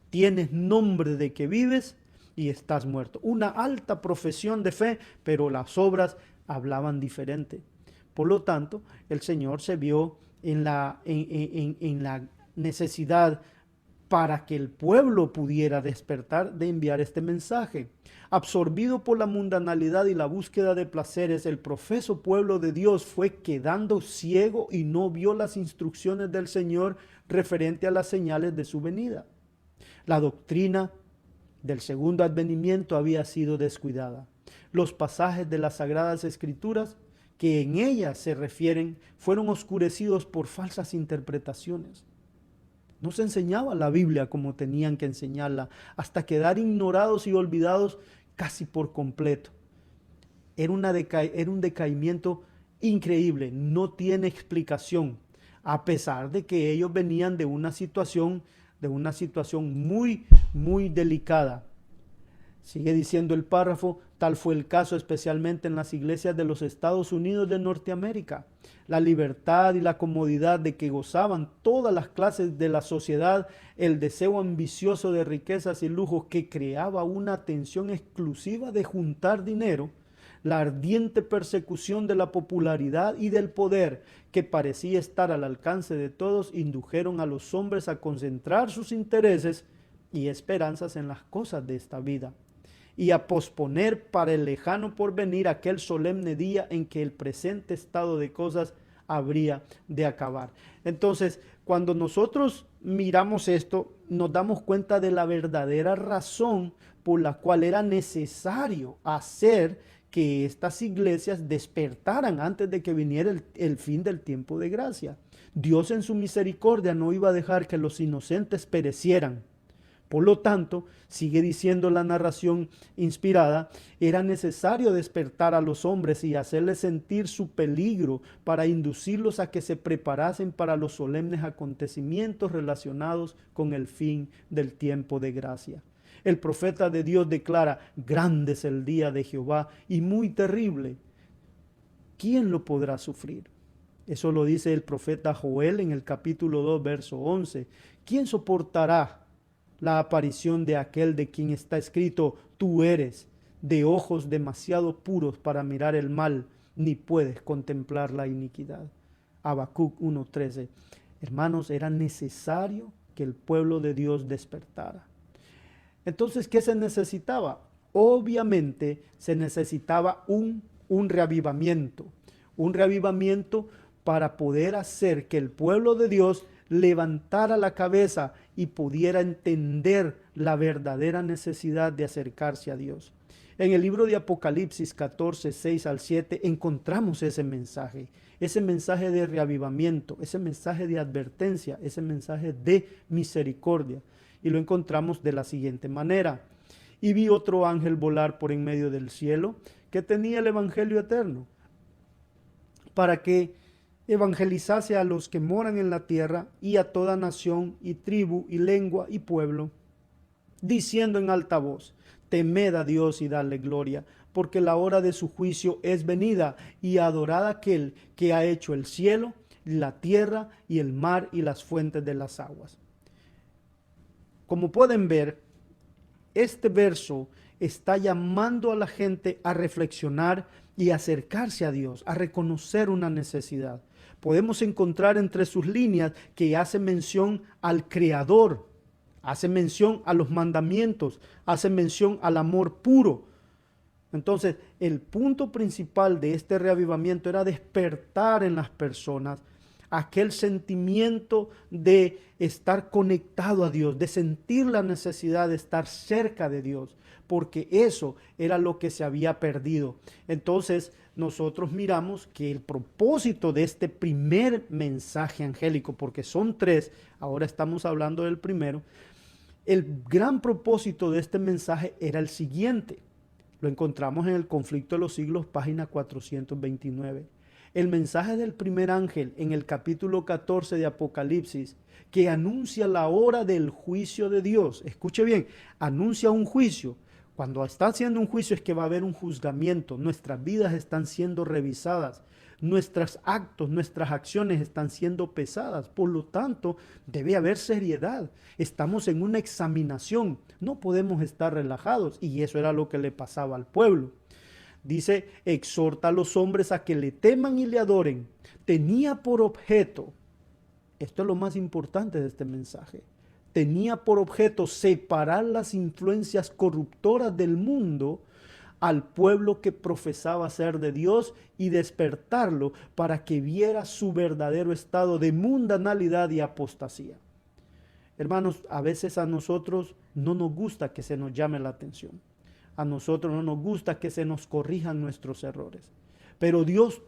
tienes nombre de que vives y estás muerto. Una alta profesión de fe, pero las obras hablaban diferente. Por lo tanto, el Señor se vio en la necesidad, para que el pueblo pudiera despertar, de enviar este mensaje. Absorbido por la mundanalidad y la búsqueda de placeres, el profeso pueblo de Dios fue quedando ciego y no vio las instrucciones del Señor referente a las señales de su venida. La doctrina del segundo advenimiento había sido descuidada. Los pasajes de las Sagradas Escrituras que en ellas se refieren fueron oscurecidos por falsas interpretaciones. No se enseñaba la Biblia como tenían que enseñarla, hasta quedar ignorados y olvidados casi por completo. Era un decaimiento increíble, no tiene explicación, a pesar de que ellos venían de una situación muy, muy delicada. Sigue diciendo el párrafo: tal fue el caso especialmente en las iglesias de los Estados Unidos de Norteamérica. La libertad y la comodidad de que gozaban todas las clases de la sociedad, el deseo ambicioso de riquezas y lujos que creaba una tensión exclusiva de juntar dinero, la ardiente persecución de la popularidad y del poder que parecía estar al alcance de todos indujeron a los hombres a concentrar sus intereses y esperanzas en las cosas de esta vida y a posponer para el lejano porvenir aquel solemne día en que el presente estado de cosas habría de acabar. Entonces, cuando nosotros miramos esto, nos damos cuenta de la verdadera razón por la cual era necesario hacer que estas iglesias despertaran antes de que viniera el fin del tiempo de gracia. Dios en su misericordia no iba a dejar que los inocentes perecieran. Por lo tanto, sigue diciendo la narración inspirada, era necesario despertar a los hombres y hacerles sentir su peligro para inducirlos a que se preparasen para los solemnes acontecimientos relacionados con el fin del tiempo de gracia. El profeta de Dios declara, grande es el día de Jehová y muy terrible. ¿Quién lo podrá sufrir? Eso lo dice el profeta Joel en el capítulo 2, verso 11. ¿Quién soportará la aparición de aquel de quien está escrito, tú eres de ojos demasiado puros para mirar el mal, ni puedes contemplar la iniquidad? Habacuc 1:13. Hermanos, era necesario que el pueblo de Dios despertara. Entonces, ¿qué se necesitaba? Obviamente se necesitaba un reavivamiento para poder hacer que el pueblo de Dios levantara la cabeza y pudiera entender la verdadera necesidad de acercarse a Dios. En el libro de Apocalipsis 14, 6 al 7 encontramos ese mensaje de reavivamiento, ese mensaje de advertencia, ese mensaje de misericordia. Y lo encontramos de la siguiente manera. Y vi otro ángel volar por en medio del cielo que tenía el evangelio eterno para que evangelizase a los que moran en la tierra y a toda nación y tribu y lengua y pueblo, diciendo en alta voz, temed a Dios y dadle gloria, porque la hora de su juicio es venida, y adorad a aquel que ha hecho el cielo, la tierra y el mar y las fuentes de las aguas. Como pueden ver, este verso está llamando a la gente a reflexionar y acercarse a Dios, a reconocer una necesidad. Podemos encontrar entre sus líneas que hace mención al Creador, hace mención a los mandamientos, hace mención al amor puro. Entonces, el punto principal de este reavivamiento era despertar en las personas aquel sentimiento de estar conectado a Dios, de sentir la necesidad de estar cerca de Dios, porque eso era lo que se había perdido. Entonces, nosotros miramos que el propósito de este primer mensaje angélico, porque son 3, ahora estamos hablando del primero, el gran propósito de este mensaje era el siguiente. Lo encontramos en el Conflicto de los Siglos, página 429. El mensaje del primer ángel en el capítulo 14 de Apocalipsis, que anuncia la hora del juicio de Dios. Escuche bien, anuncia un juicio. Cuando está haciendo un juicio es que va a haber un juzgamiento. Nuestras vidas están siendo revisadas. Nuestros actos, nuestras acciones están siendo pesadas. Por lo tanto, debe haber seriedad. Estamos en una examinación. No podemos estar relajados. Y eso era lo que le pasaba al pueblo. Dice, exhorta a los hombres a que le teman y le adoren. Tenía por objeto, esto es lo más importante de este mensaje, tenía por objeto separar las influencias corruptoras del mundo al pueblo que profesaba ser de Dios y despertarlo para que viera su verdadero estado de mundanalidad y apostasía. Hermanos, a veces a nosotros no nos gusta que se nos llame la atención. A nosotros no nos gusta que se nos corrijan nuestros errores. Pero Dios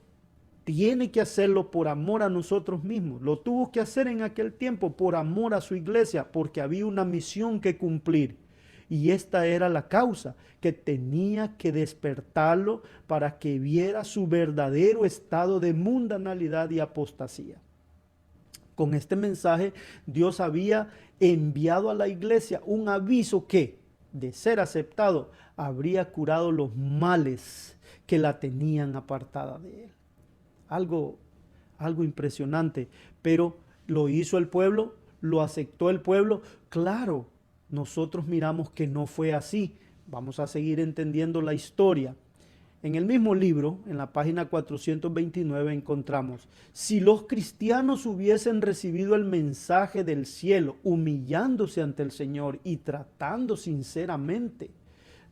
tiene que hacerlo por amor a nosotros mismos. Lo tuvo que hacer en aquel tiempo por amor a su iglesia, porque había una misión que cumplir. Y esta era la causa, que tenía que despertarlo para que viera su verdadero estado de mundanalidad y apostasía. Con este mensaje, Dios había enviado a la iglesia un aviso que, de ser aceptado, habría curado los males que la tenían apartada de él. Algo impresionante, pero lo hizo el pueblo, lo aceptó el pueblo. Claro, nosotros miramos que no fue así. Vamos a seguir entendiendo la historia. En el mismo libro, en la página 429, encontramos: si los cristianos hubiesen recibido el mensaje del cielo, humillándose ante el Señor y tratando sinceramente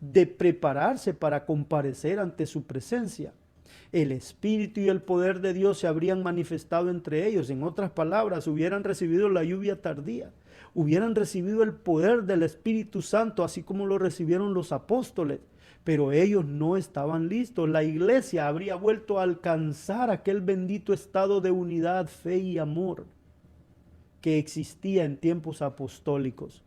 de prepararse para comparecer ante su presencia, el Espíritu y el poder de Dios se habrían manifestado entre ellos. En otras palabras, hubieran recibido la lluvia tardía, hubieran recibido el poder del Espíritu Santo, así como lo recibieron los apóstoles. Pero ellos no estaban listos. La iglesia habría vuelto a alcanzar aquel bendito estado de unidad, fe y amor que existía en tiempos apostólicos,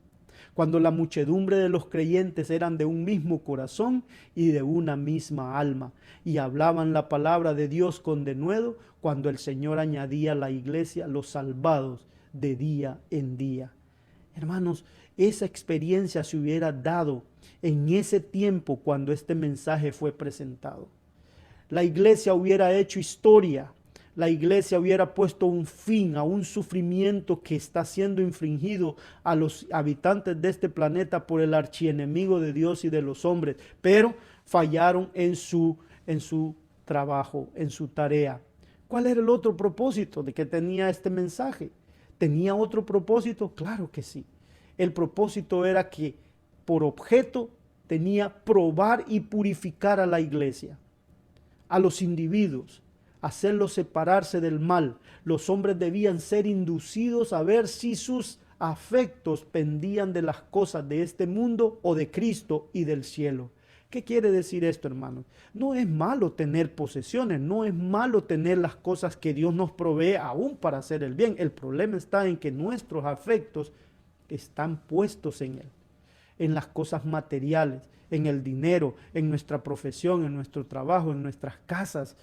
cuando la muchedumbre de los creyentes eran de un mismo corazón y de una misma alma, y hablaban la palabra de Dios con denuedo, cuando el Señor añadía a la iglesia los salvados de día en día. Hermanos, esa experiencia se hubiera dado en ese tiempo cuando este mensaje fue presentado. La iglesia hubiera hecho historia. La iglesia hubiera puesto un fin a un sufrimiento que está siendo infligido a los habitantes de este planeta por el archienemigo de Dios y de los hombres, pero fallaron en su trabajo, en su tarea. ¿Cuál era el otro propósito de que tenía este mensaje? ¿Tenía otro propósito? Claro que sí. El propósito era que por objeto tenía probar y purificar a la iglesia, a los individuos, hacerlos separarse del mal. Los hombres debían ser inducidos a ver si sus afectos pendían de las cosas de este mundo o de Cristo y del cielo. ¿Qué quiere decir esto, hermanos? No es malo tener posesiones, no es malo tener las cosas que Dios nos provee aún para hacer el bien. El problema está en que nuestros afectos están puestos en Él, en las cosas materiales, en el dinero, en nuestra profesión, en nuestro trabajo, en nuestras casas.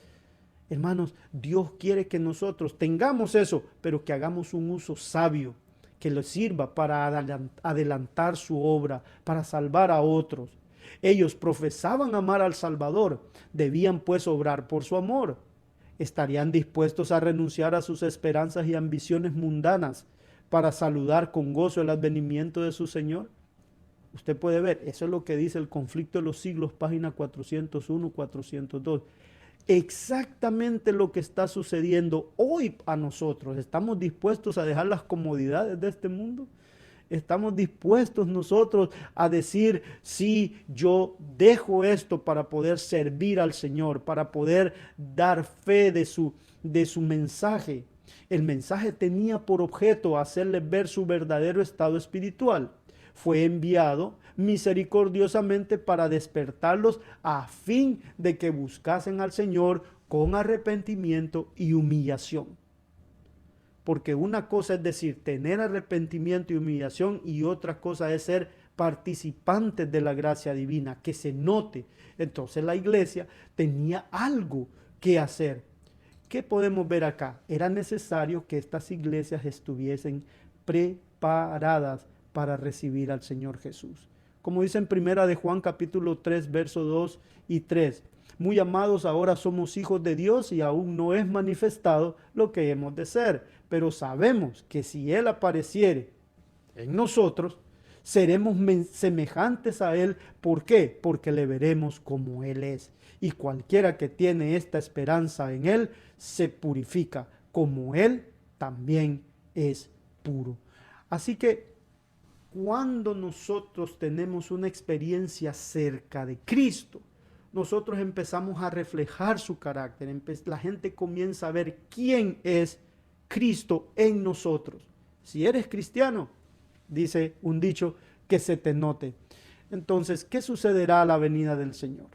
Hermanos, Dios quiere que nosotros tengamos eso, pero que hagamos un uso sabio, que le sirva para adelantar su obra, para salvar a otros. Ellos profesaban amar al Salvador, debían pues obrar por su amor. ¿Estarían dispuestos a renunciar a sus esperanzas y ambiciones mundanas para saludar con gozo el advenimiento de su Señor? Usted puede ver, eso es lo que dice El conflicto de los siglos, página 401, 402. Exactamente lo que está sucediendo hoy a nosotros. ¿Estamos dispuestos a dejar las comodidades de este mundo? ¿Estamos dispuestos nosotros a decir, sí, yo dejo esto para poder servir al Señor, para poder dar fe de su mensaje? El mensaje tenía por objeto hacerles ver su verdadero estado espiritual. Fue enviado misericordiosamente para despertarlos a fin de que buscasen al Señor con arrepentimiento y humillación. Porque una cosa es decir, tener arrepentimiento y humillación, y otra cosa es ser participantes de la gracia divina, que se note. Entonces la iglesia tenía algo que hacer. ¿Qué podemos ver acá? Era necesario que estas iglesias estuviesen preparadas para recibir al Señor Jesús. Como dice en Primera de Juan capítulo 3, versos 2 y 3. Muy amados, ahora somos hijos de Dios y aún no es manifestado lo que hemos de ser. Pero sabemos que si Él apareciere en nosotros, seremos semejantes a Él. ¿Por qué? Porque le veremos como Él es. Y cualquiera que tiene esta esperanza en Él, se purifica como Él también es puro. Así que cuando nosotros tenemos una experiencia cerca de Cristo, nosotros empezamos a reflejar su carácter. La gente comienza a ver quién es Cristo en nosotros. Si eres cristiano, dice un dicho, que se te note. Entonces, ¿qué sucederá a la venida del Señor?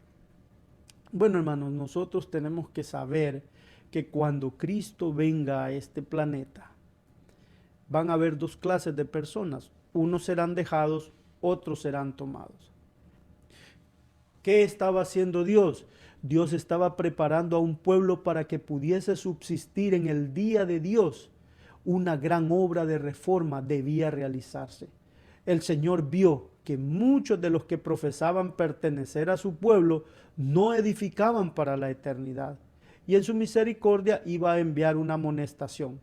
Bueno, hermanos, nosotros tenemos que saber que cuando Cristo venga a este planeta, van a haber dos clases de personas. Unos serán dejados, otros serán tomados. ¿Qué estaba haciendo Dios? Dios estaba preparando a un pueblo para que pudiese subsistir en el día de Dios. Una gran obra de reforma debía realizarse. El Señor vio que muchos de los que profesaban pertenecer a su pueblo no edificaban para la eternidad. Y en su misericordia iba a enviar una amonestación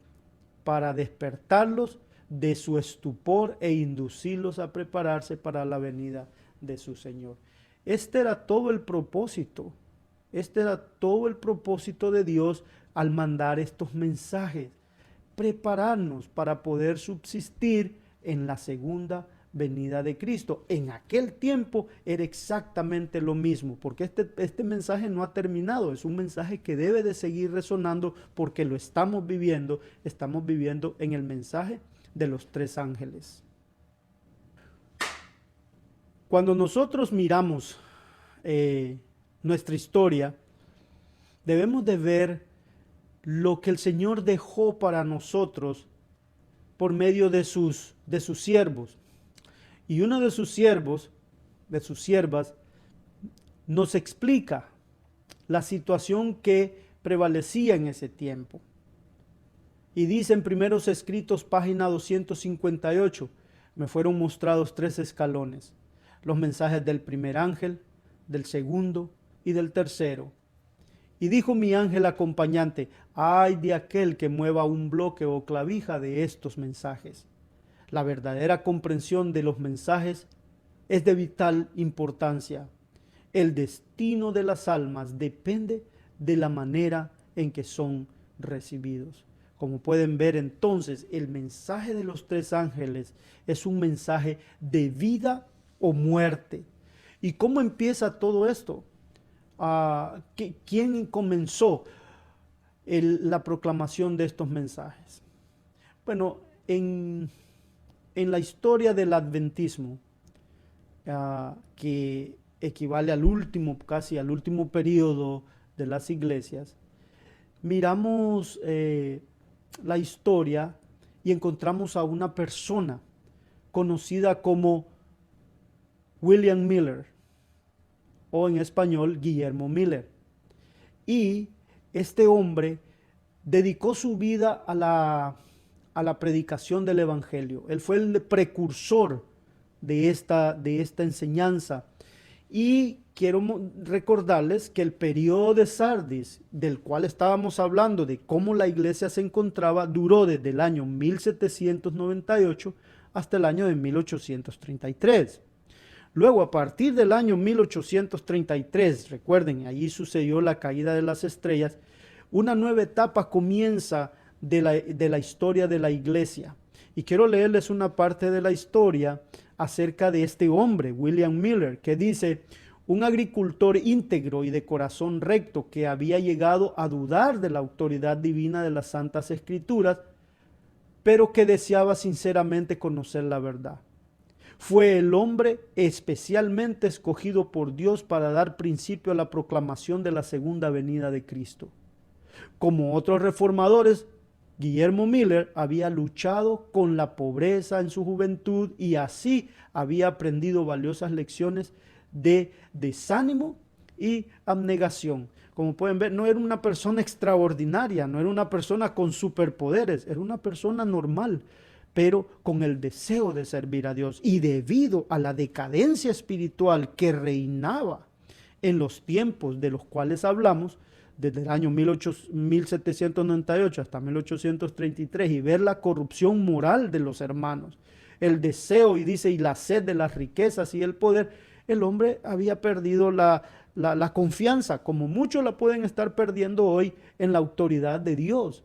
para despertarlos de su estupor e inducirlos a prepararse para la venida de su Señor. Este era todo el propósito Este era todo el propósito de Dios al mandar estos mensajes. Prepararnos para poder subsistir en la segunda venida de Cristo. En aquel tiempo era exactamente lo mismo, porque este mensaje no ha terminado. Es un mensaje que debe de seguir resonando porque lo estamos viviendo en el mensaje de los 3 ángeles. Cuando nosotros miramos nuestra historia, debemos de ver lo que el Señor dejó para nosotros por medio de sus siervos. Y uno de sus siervos, de sus siervas, nos explica la situación que prevalecía en ese tiempo. Y dice en Primeros Escritos, página 258, me fueron mostrados 3 escalones, los mensajes del primer ángel, del segundo y del tercero. Y dijo mi ángel acompañante, ay de aquel que mueva un bloque o clavija de estos mensajes. La verdadera comprensión de los mensajes es de vital importancia. El destino de las almas depende de la manera en que son recibidos. Como pueden ver entonces, el mensaje de los 3 ángeles es un mensaje de vida o muerte. ¿Y cómo empieza todo esto? ¿Quién comenzó la proclamación de estos mensajes? Bueno, en la historia del adventismo, que equivale casi al último periodo de las iglesias, miramos la historia y encontramos a una persona conocida como William Miller, o en español Guillermo Miller. Y este hombre dedicó su vida a la predicación del evangelio. Él fue el precursor de esta enseñanza. Y quiero recordarles que el periodo de Sardis, del cual estábamos hablando, de cómo la iglesia se encontraba, duró desde el año 1798 hasta el año de 1833. Luego, a partir del año 1833, recuerden, allí sucedió la caída de las estrellas, una nueva etapa comienza de la historia de la iglesia. Y quiero leerles una parte de la historia acerca de este hombre, William Miller, que dice: un agricultor íntegro y de corazón recto que había llegado a dudar de la autoridad divina de las Santas Escrituras, pero que deseaba sinceramente conocer la verdad. Fue el hombre especialmente escogido por Dios para dar principio a la proclamación de la segunda venida de Cristo. Como otros reformadores, Guillermo Miller había luchado con la pobreza en su juventud y así había aprendido valiosas lecciones de desánimo y abnegación. Como pueden ver, no era una persona extraordinaria, no era una persona con superpoderes, era una persona normal, pero con el deseo de servir a Dios. Y debido a la decadencia espiritual que reinaba en los tiempos de los cuales hablamos, desde el año 1798 hasta 1833, y ver la corrupción moral de los hermanos, el deseo, y dice, y la sed de las riquezas y el poder, el hombre había perdido la confianza, como muchos la pueden estar perdiendo hoy en la autoridad de Dios.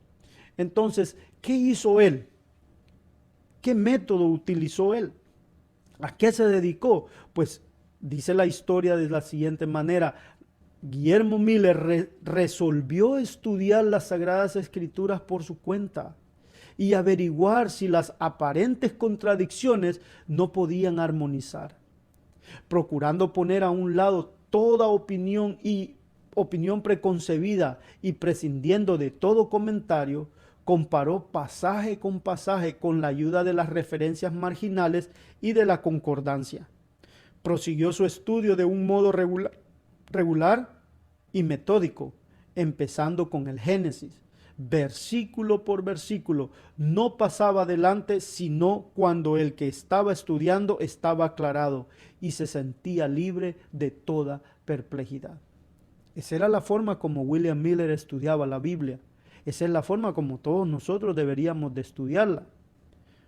Entonces, ¿qué hizo él? ¿Qué método utilizó él? ¿A qué se dedicó? Pues dice la historia de la siguiente manera: Guillermo Miller resolvió estudiar las Sagradas Escrituras por su cuenta y averiguar si las aparentes contradicciones no podían armonizar. Procurando poner a un lado toda opinión preconcebida y prescindiendo de todo comentario, comparó pasaje con pasaje con la ayuda de las referencias marginales y de la concordancia. Prosiguió su estudio de un modo regular y metódico, empezando con el Génesis, versículo por versículo. No pasaba adelante sino cuando el que estaba estudiando estaba aclarado y se sentía libre de toda perplejidad. Esa era la forma como William Miller estudiaba la Biblia. Esa es la forma como todos nosotros deberíamos de estudiarla.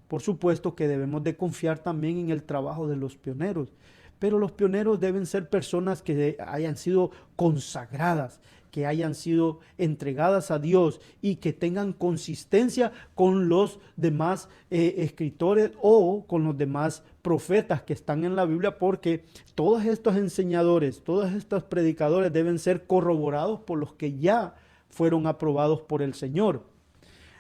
Por supuesto que debemos de confiar también en el trabajo de los pioneros. pero los pioneros deben ser personas que hayan sido consagradas, que hayan sido entregadas a Dios y que tengan consistencia con los demás escritores o con los demás profetas que están en la Biblia, porque todos estos enseñadores, todos estos predicadores deben ser corroborados por los que ya fueron aprobados por el Señor.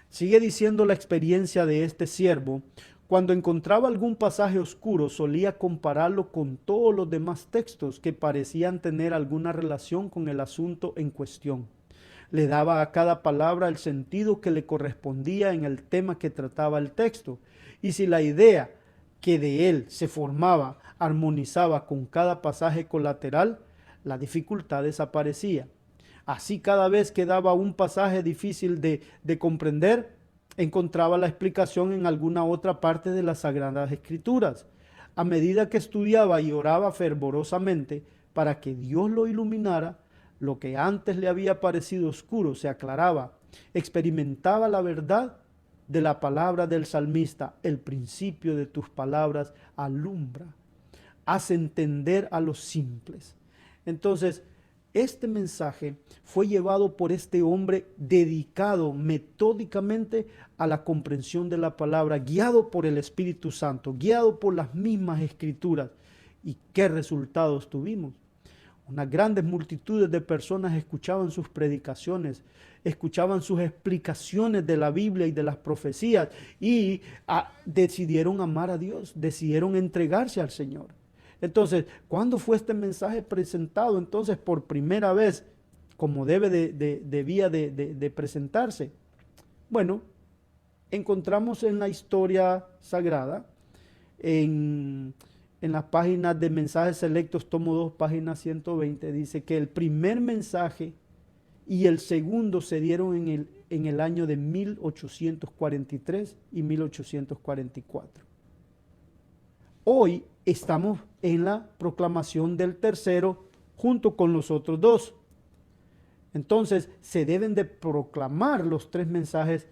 Sigue diciendo la experiencia de este siervo. Cuando encontraba algún pasaje oscuro, solía compararlo con todos los demás textos que parecían tener alguna relación con el asunto en cuestión. Le daba a cada palabra el sentido que le correspondía en el tema que trataba el texto. Y si la idea que de él se formaba armonizaba con cada pasaje colateral, la dificultad desaparecía. Así, cada vez que daba un pasaje difícil de comprender, encontraba la explicación en alguna otra parte de las Sagradas Escrituras. A medida que estudiaba y oraba fervorosamente para que Dios lo iluminara, lo que antes le había parecido oscuro se aclaraba. Experimentaba la verdad de la palabra del salmista: el principio de tus palabras alumbra, hace entender a los simples. Entonces, este mensaje fue llevado por este hombre dedicado metódicamente a la comprensión de la palabra, guiado por el Espíritu Santo, guiado por las mismas Escrituras. ¿Y qué resultados tuvimos? Unas grandes multitudes de personas escuchaban sus predicaciones, escuchaban sus explicaciones de la Biblia y de las profecías y decidieron amar a Dios, decidieron entregarse al Señor. Entonces, ¿cuándo fue este mensaje presentado entonces por primera vez, como debía de presentarse? Bueno, encontramos en la historia sagrada, en las páginas de Mensajes Selectos, tomo 2, página 120, dice que el primer mensaje y el segundo se dieron en el año de 1843 y 1844. Hoy estamos en la proclamación del tercero junto con los otros dos. Entonces, se deben de proclamar los tres mensajes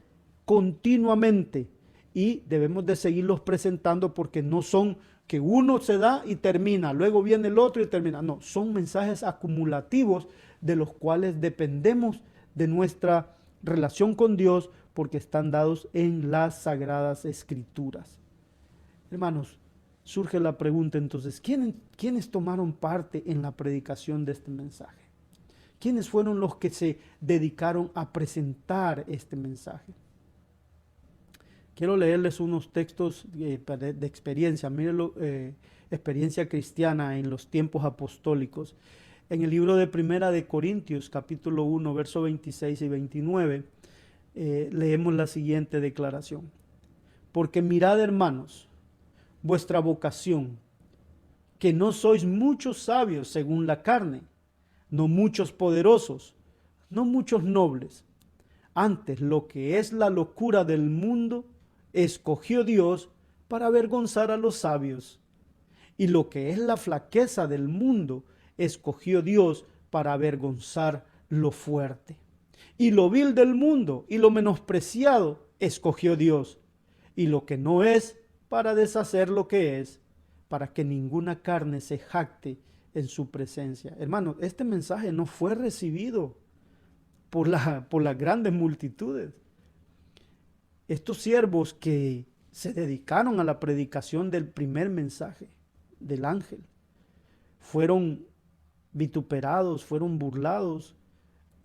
continuamente y debemos de seguirlos presentando, porque no son que uno se da y termina, luego viene el otro y termina. No, son mensajes acumulativos de los cuales dependemos de nuestra relación con Dios, porque están dados en las Sagradas Escrituras. Hermanos, surge la pregunta entonces, ¿quiénes tomaron parte en la predicación de este mensaje? ¿Quiénes fueron los que se dedicaron a presentar este mensaje? Quiero leerles unos textos de experiencia, mírenlo, experiencia cristiana en los tiempos apostólicos. En el libro de Primera de Corintios, capítulo 1, versos 26 y 29, leemos la siguiente declaración. Porque mirad, hermanos, vuestra vocación, que no sois muchos sabios según la carne, no muchos poderosos, no muchos nobles. Antes, lo que es la locura del mundo, escogió Dios para avergonzar a los sabios. Y lo que es la flaqueza del mundo, escogió Dios para avergonzar lo fuerte. Y lo vil del mundo y lo menospreciado, escogió Dios. Y lo que no es, para deshacer lo que es, para que ninguna carne se jacte en su presencia. Hermanos, este mensaje no fue recibido por las grandes multitudes. Estos siervos que se dedicaron a la predicación del primer mensaje del ángel fueron vituperados, fueron burlados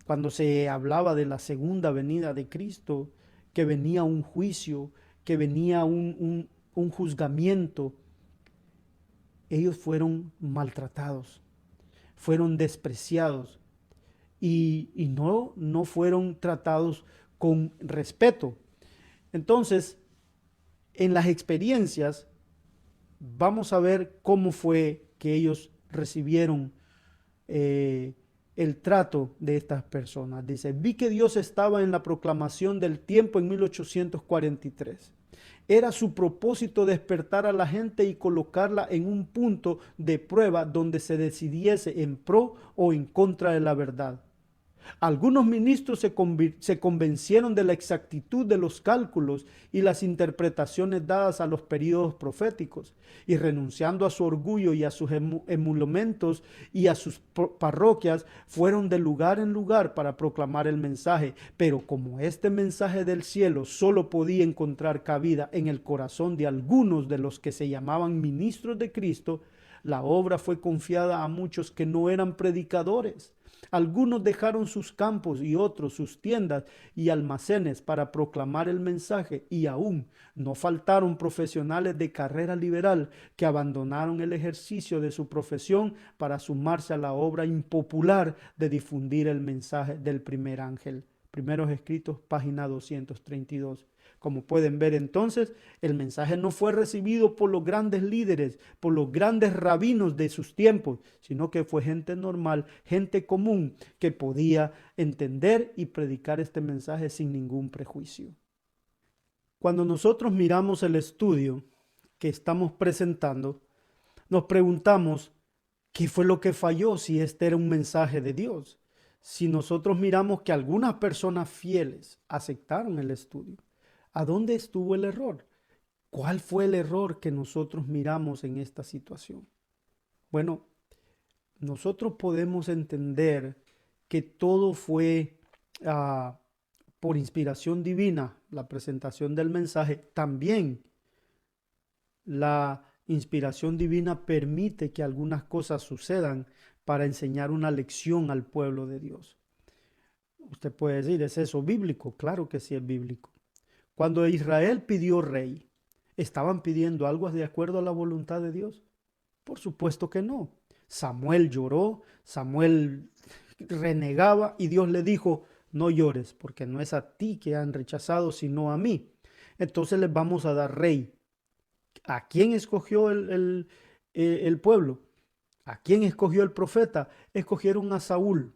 cuando se hablaba de la segunda venida de Cristo, que venía un juicio, que venía un juzgamiento. Ellos fueron maltratados, fueron despreciados y no fueron tratados con respeto. Entonces, en las experiencias, vamos a ver cómo fue que ellos recibieron el trato de estas personas. Dice, vi que Dios estaba en la proclamación del tiempo en 1843. Era su propósito despertar a la gente y colocarla en un punto de prueba donde se decidiese en pro o en contra de la verdad. Algunos ministros se convencieron de la exactitud de los cálculos y las interpretaciones dadas a los períodos proféticos, y renunciando a su orgullo y a sus emolumentos y a sus parroquias, fueron de lugar en lugar para proclamar el mensaje. Pero como este mensaje del cielo solo podía encontrar cabida en el corazón de algunos de los que se llamaban ministros de Cristo, la obra fue confiada a muchos que no eran predicadores. Algunos dejaron sus campos y otros sus tiendas y almacenes para proclamar el mensaje, y aún no faltaron profesionales de carrera liberal que abandonaron el ejercicio de su profesión para sumarse a la obra impopular de difundir el mensaje del primer ángel. Primeros Escritos, página 232. Como pueden ver entonces, el mensaje no fue recibido por los grandes líderes, por los grandes rabinos de sus tiempos, sino que fue gente normal, gente común, que podía entender y predicar este mensaje sin ningún prejuicio. Cuando nosotros miramos el estudio que estamos presentando, nos preguntamos, ¿qué fue lo que falló si este era un mensaje de Dios? Si nosotros miramos que algunas personas fieles aceptaron el estudio, ¿a dónde estuvo el error? ¿Cuál fue el error que nosotros miramos en esta situación? Bueno, nosotros podemos entender que todo fue por inspiración divina, la presentación del mensaje. También la inspiración divina permite que algunas cosas sucedan para enseñar una lección al pueblo de Dios. Usted puede decir, ¿es eso bíblico? Claro que sí es bíblico. Cuando Israel pidió rey, ¿estaban pidiendo algo de acuerdo a la voluntad de Dios? Por supuesto que no. Samuel lloró, Samuel renegaba y Dios le dijo, no llores, porque no es a ti que han rechazado, sino a mí. Entonces les vamos a dar rey. ¿A quién escogió el pueblo? ¿A quién escogió el profeta? Escogieron a Saúl.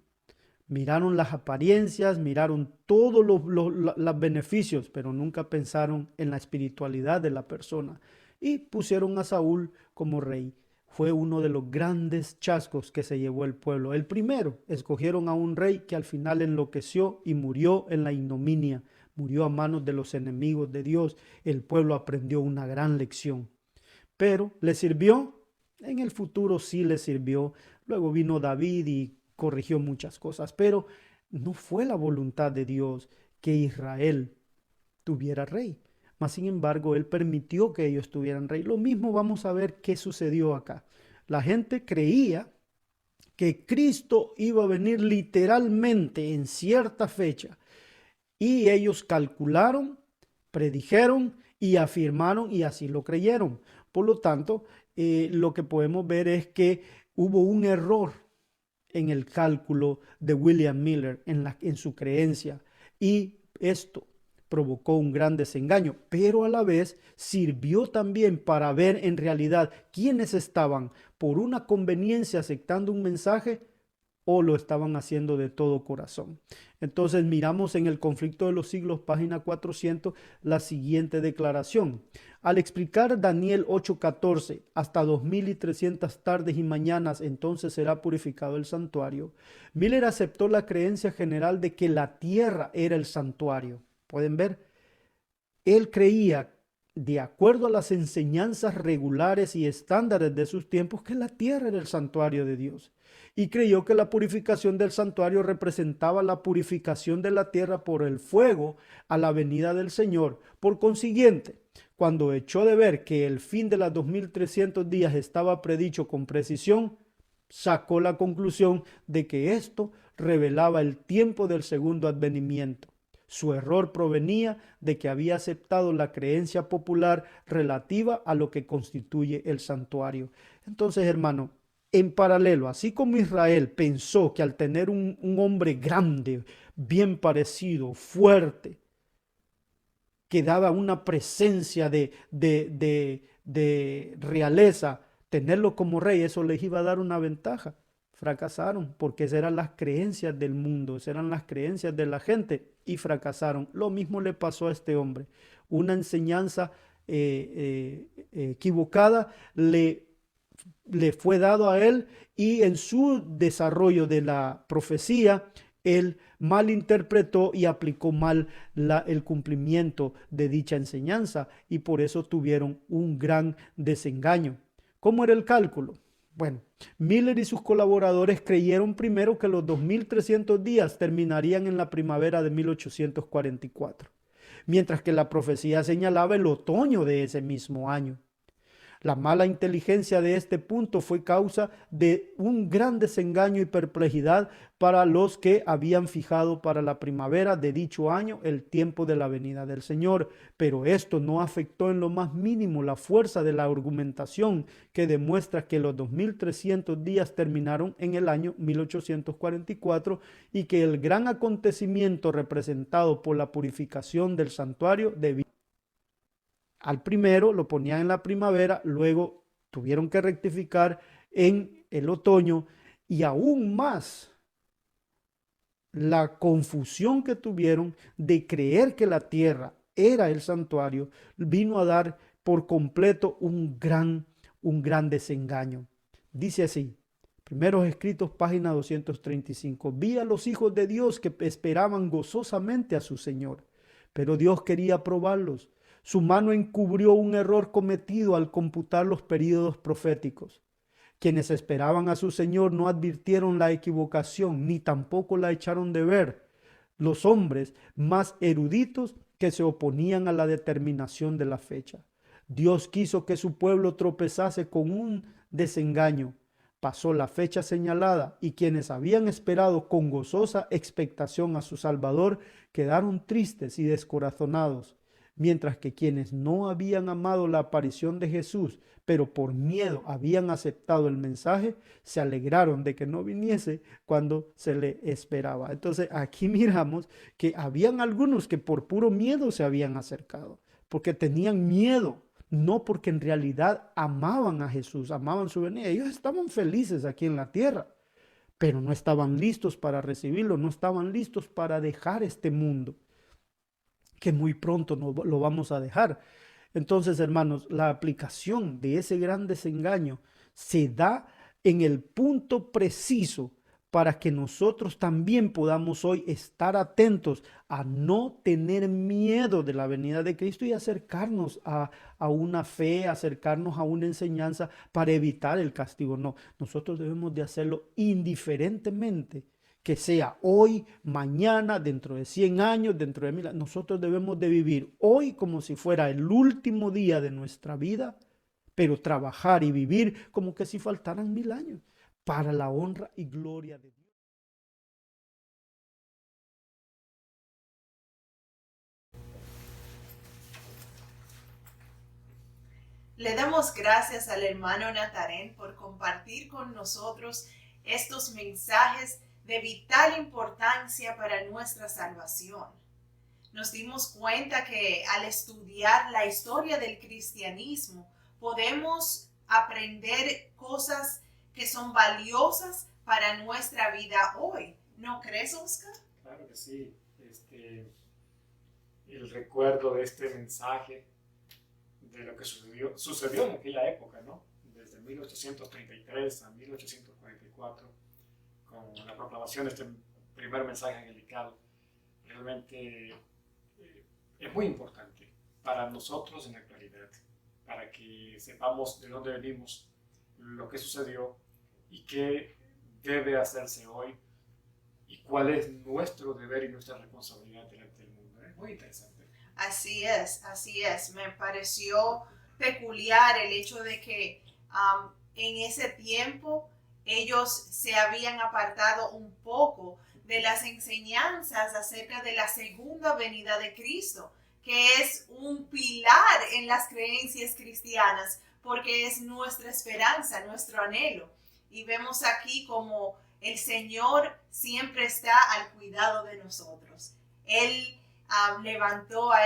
Miraron las apariencias, miraron todos los beneficios, pero nunca pensaron en la espiritualidad de la persona. Y pusieron a Saúl como rey. Fue uno de los grandes chascos que se llevó el pueblo. El primero, escogieron a un rey que al final enloqueció y murió en la ignominia. Murió a manos de los enemigos de Dios. El pueblo aprendió una gran lección. Pero, ¿le sirvió? En el futuro sí le sirvió. Luego vino David y corrigió muchas cosas, pero no fue la voluntad de Dios que Israel tuviera rey. Mas sin embargo, él permitió que ellos tuvieran rey. Lo mismo vamos a ver qué sucedió acá. La gente creía que Cristo iba a venir literalmente en cierta fecha, y ellos calcularon, predijeron y afirmaron, y así lo creyeron. Por lo tanto, lo que podemos ver es que hubo un error en el cálculo de William Miller, en su creencia, y esto provocó un gran desengaño, pero a la vez sirvió también para ver en realidad quiénes estaban por una conveniencia aceptando un mensaje o lo estaban haciendo de todo corazón. Entonces miramos en El conflicto de los siglos, página 400, la siguiente declaración. Al explicar Daniel 8:14, hasta 2300 tardes y mañanas entonces será purificado el santuario, Miller aceptó la creencia general de que la tierra era el santuario. ¿Pueden ver? Él creía, de acuerdo a las enseñanzas regulares y estándares de sus tiempos, que la tierra era el santuario de Dios. Y creyó que la purificación del santuario representaba la purificación de la tierra por el fuego a la venida del Señor. Por consiguiente, cuando echó de ver que el fin de los 2300 días estaba predicho con precisión, sacó la conclusión de que esto revelaba el tiempo del segundo advenimiento. Su error provenía de que había aceptado la creencia popular relativa a lo que constituye el santuario. Entonces, hermano, en paralelo, así como Israel pensó que al tener un hombre grande, bien parecido, fuerte, que daba una presencia de realeza, tenerlo como rey, eso les iba a dar una ventaja. Fracasaron porque esas eran las creencias del mundo, esas eran las creencias de la gente y fracasaron. Lo mismo le pasó a este hombre. Una enseñanza equivocada le fue dado a él, y en su desarrollo de la profecía, él malinterpretó y aplicó mal el cumplimiento de dicha enseñanza y por eso tuvieron un gran desengaño. ¿Cómo era el cálculo? Bueno, Miller y sus colaboradores creyeron primero que los 2300 días terminarían en la primavera de 1844, mientras que la profecía señalaba el otoño de ese mismo año. La mala inteligencia de este punto fue causa de un gran desengaño y perplejidad para los que habían fijado para la primavera de dicho año el tiempo de la venida del Señor, pero esto no afectó en lo más mínimo la fuerza de la argumentación que demuestra que los 2300 días terminaron en el año 1844 y que el gran acontecimiento representado por la purificación del santuario debía. Al primero lo ponían en la primavera, luego tuvieron que rectificar en el otoño y aún más la confusión que tuvieron de creer que la tierra era el santuario vino a dar por completo un gran desengaño. Dice así, Primeros Escritos, página 235. Vi a los hijos de Dios que esperaban gozosamente a su Señor, pero Dios quería probarlos. Su mano encubrió un error cometido al computar los períodos proféticos. Quienes esperaban a su Señor no advirtieron la equivocación, ni tampoco la echaron de ver. Los hombres más eruditos que se oponían a la determinación de la fecha. Dios quiso que su pueblo tropezase con un desengaño. Pasó la fecha señalada y quienes habían esperado con gozosa expectación a su Salvador quedaron tristes y descorazonados. Mientras que quienes no habían amado la aparición de Jesús, pero por miedo habían aceptado el mensaje, se alegraron de que no viniese cuando se le esperaba. Entonces aquí miramos que habían algunos que por puro miedo se habían acercado, porque tenían miedo, no porque en realidad amaban a Jesús, amaban su venida. Ellos estaban felices aquí en la tierra, pero no estaban listos para recibirlo, no estaban listos para dejar este mundo, que muy pronto lo vamos a dejar. Entonces, hermanos, la aplicación de ese gran desengaño se da en el punto preciso para que nosotros también podamos hoy estar atentos a no tener miedo de la venida de Cristo y acercarnos a una fe, acercarnos a una enseñanza para evitar el castigo. No, nosotros debemos de hacerlo indiferentemente, que sea hoy, mañana, dentro de 100 años, dentro de 1000 años. Nosotros debemos de vivir hoy como si fuera el último día de nuestra vida, pero trabajar y vivir como que si faltaran 1000 años para la honra y gloria de Dios. Le damos gracias al hermano Natarén por compartir con nosotros estos mensajes de vital importancia para nuestra salvación. Nos dimos cuenta que al estudiar la historia del cristianismo podemos aprender cosas que son valiosas para nuestra vida hoy. ¿No crees, Oscar? Claro que sí. El recuerdo de este mensaje, de lo que sucedió en aquella época, ¿no? Desde 1833 a 1844, con la proclamación de este primer mensaje angelical, realmente es muy importante para nosotros en la actualidad, para que sepamos de dónde venimos, lo que sucedió y qué debe hacerse hoy y cuál es nuestro deber y nuestra responsabilidad delante del mundo. Es muy interesante. Así es. Me pareció peculiar el hecho de que en ese tiempo ellos se habían apartado un poco de las enseñanzas acerca de la segunda venida de Cristo, que es un pilar en las creencias cristianas, porque es nuestra esperanza, nuestro anhelo. Y vemos aquí como el Señor siempre está al cuidado de nosotros. Él levantó a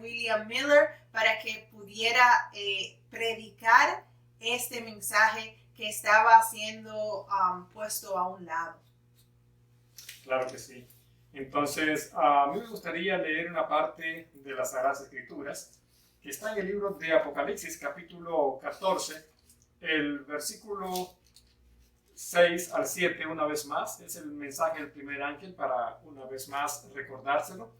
William Miller para que pudiera predicar este mensaje que estaba siendo puesto a un lado. Claro que sí. Entonces, a mí me gustaría leer una parte de las Sagradas Escrituras que está en el libro de Apocalipsis, capítulo 14, el versículo 6 al 7 una vez más. Es el mensaje del primer ángel para una vez más recordárselo.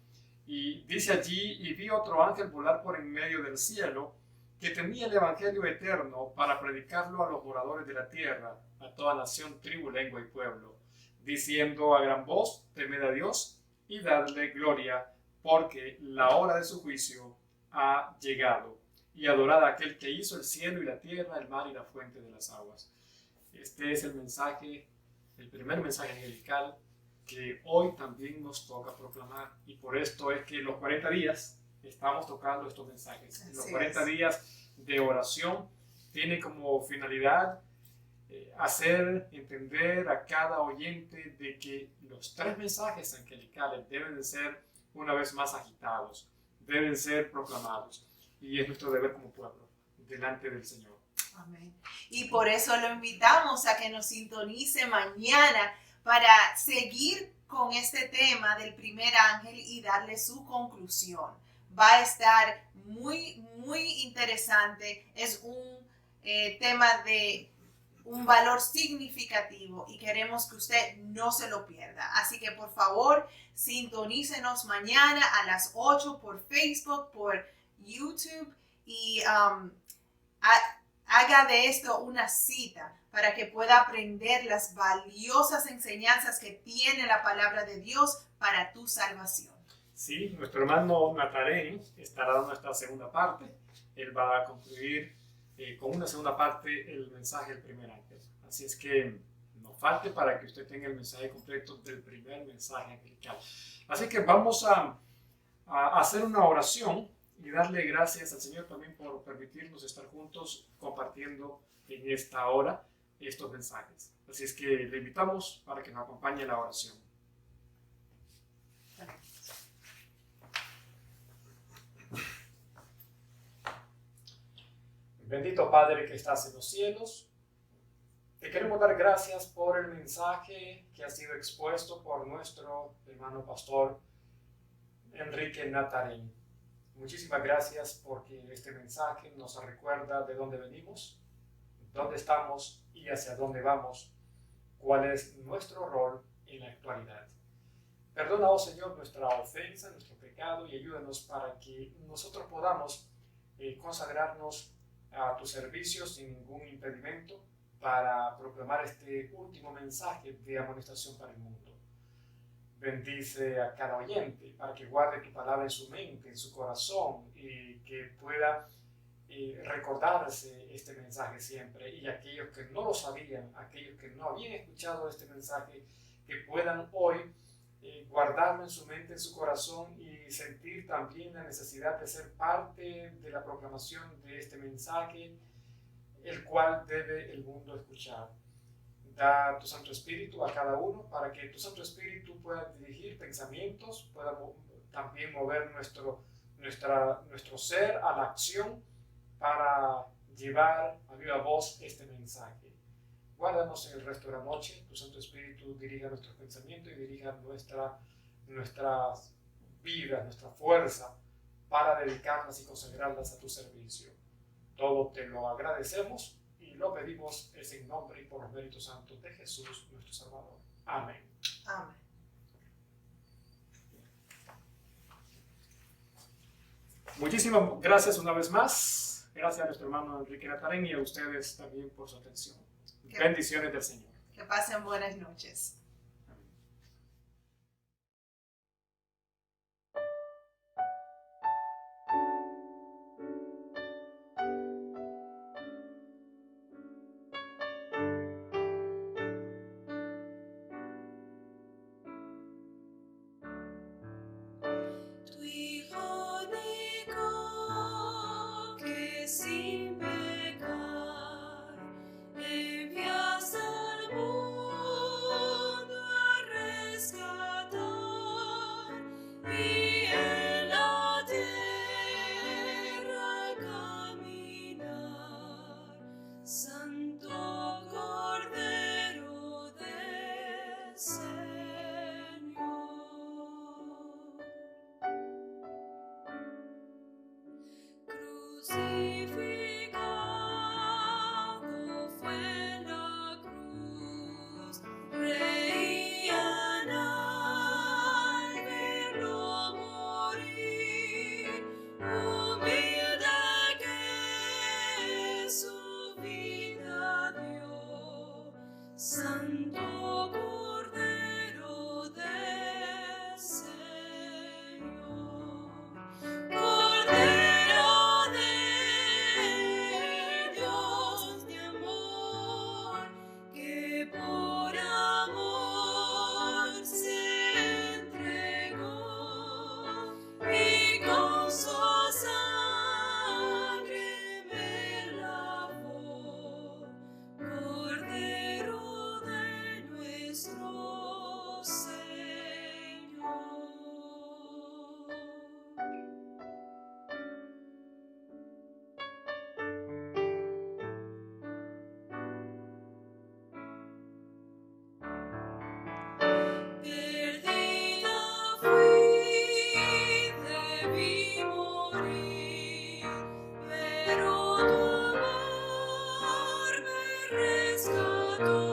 Y dice allí: y vi otro ángel volar por en medio del cielo, que tenía el evangelio eterno para predicarlo a los moradores de la tierra, a toda nación, tribu, lengua y pueblo, diciendo a gran voz: temed a Dios y dadle gloria, porque la hora de su juicio ha llegado, y adorad a aquel que hizo el cielo y la tierra, el mar y la fuente de las aguas. Este es el mensaje, el primer mensaje angelical que hoy también nos toca proclamar, y por esto es que los 40 días estamos tocando estos mensajes. Los 40 días de oración tiene como finalidad hacer entender a cada oyente de que los 3 mensajes angelicales deben de ser una vez más agitados, deben ser proclamados, y es nuestro deber como pueblo delante del Señor. Amén. Y por eso lo invitamos a que nos sintonice mañana para seguir con este tema del primer ángel y darle su conclusión. Va a estar muy, muy interesante. Es un tema de un valor significativo y queremos que usted no se lo pierda. Así que por favor, sintonícenos mañana a las 8 por Facebook, por YouTube, y haga de esto una cita para que pueda aprender las valiosas enseñanzas que tiene la palabra de Dios para tu salvación. Sí, nuestro hermano Natarén estará dando esta segunda parte. Él va a concluir con una segunda parte el mensaje del primer ángel. Así es que no falte para que usted tenga el mensaje completo del primer mensaje angelical. Así que vamos a hacer una oración y darle gracias al Señor también por permitirnos estar juntos compartiendo en esta hora estos mensajes. Así es que le invitamos para que nos acompañe en la oración. Bendito Padre que estás en los cielos, te queremos dar gracias por el mensaje que ha sido expuesto por nuestro hermano pastor Enrique Natarén. Muchísimas gracias porque este mensaje nos recuerda de dónde venimos, dónde estamos y hacia dónde vamos, cuál es nuestro rol en la actualidad. Perdona, oh Señor, nuestra ofensa, nuestro pecado, y ayúdanos para que nosotros podamos consagrarnos a tu servicio sin ningún impedimento para proclamar este último mensaje de amonestación para el mundo. Bendice a cada oyente para que guarde tu palabra en su mente, en su corazón, y que pueda recordarse este mensaje siempre. Y aquellos que no lo sabían, aquellos que no habían escuchado este mensaje, que puedan hoy guardarlo en su mente, en su corazón, y sentir también la necesidad de ser parte de la proclamación de este mensaje, el cual debe el mundo escuchar. Da tu Santo Espíritu a cada uno para que tu Santo Espíritu pueda dirigir pensamientos, pueda también mover nuestro ser a la acción para llevar a viva voz este mensaje. Guárdanos en el resto de la noche, tu Santo Espíritu dirija nuestros pensamientos y dirija nuestras vidas, nuestra fuerza para dedicarlas y consagrarlas a tu servicio. Todo te lo agradecemos y lo pedimos en nombre y por los méritos santos de Jesús, nuestro Salvador. Amén. Amén. Muchísimas gracias una vez más. Gracias a nuestro hermano Enrique Natarén y a ustedes también por su atención. Bendiciones del Señor. Que pasen buenas noches. Sin pecar, envías al mundo. vi morir, pero tu amor me rescató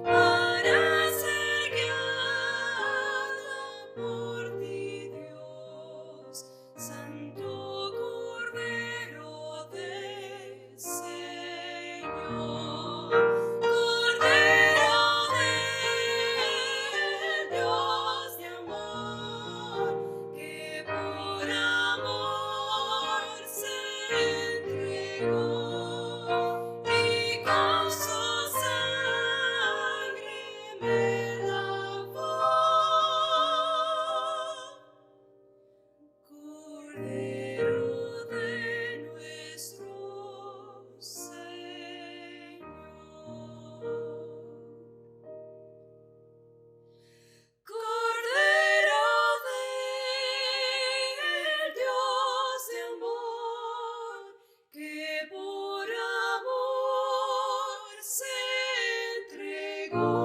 para ser guiada por ti, Dios, Santo Cordero del Señor, Cordero del Dios de amor, que por amor se entregó y con su sangre me lavó. Cordero de nuestro Señor. Cordero del Dios de amor, que por amor se entregó.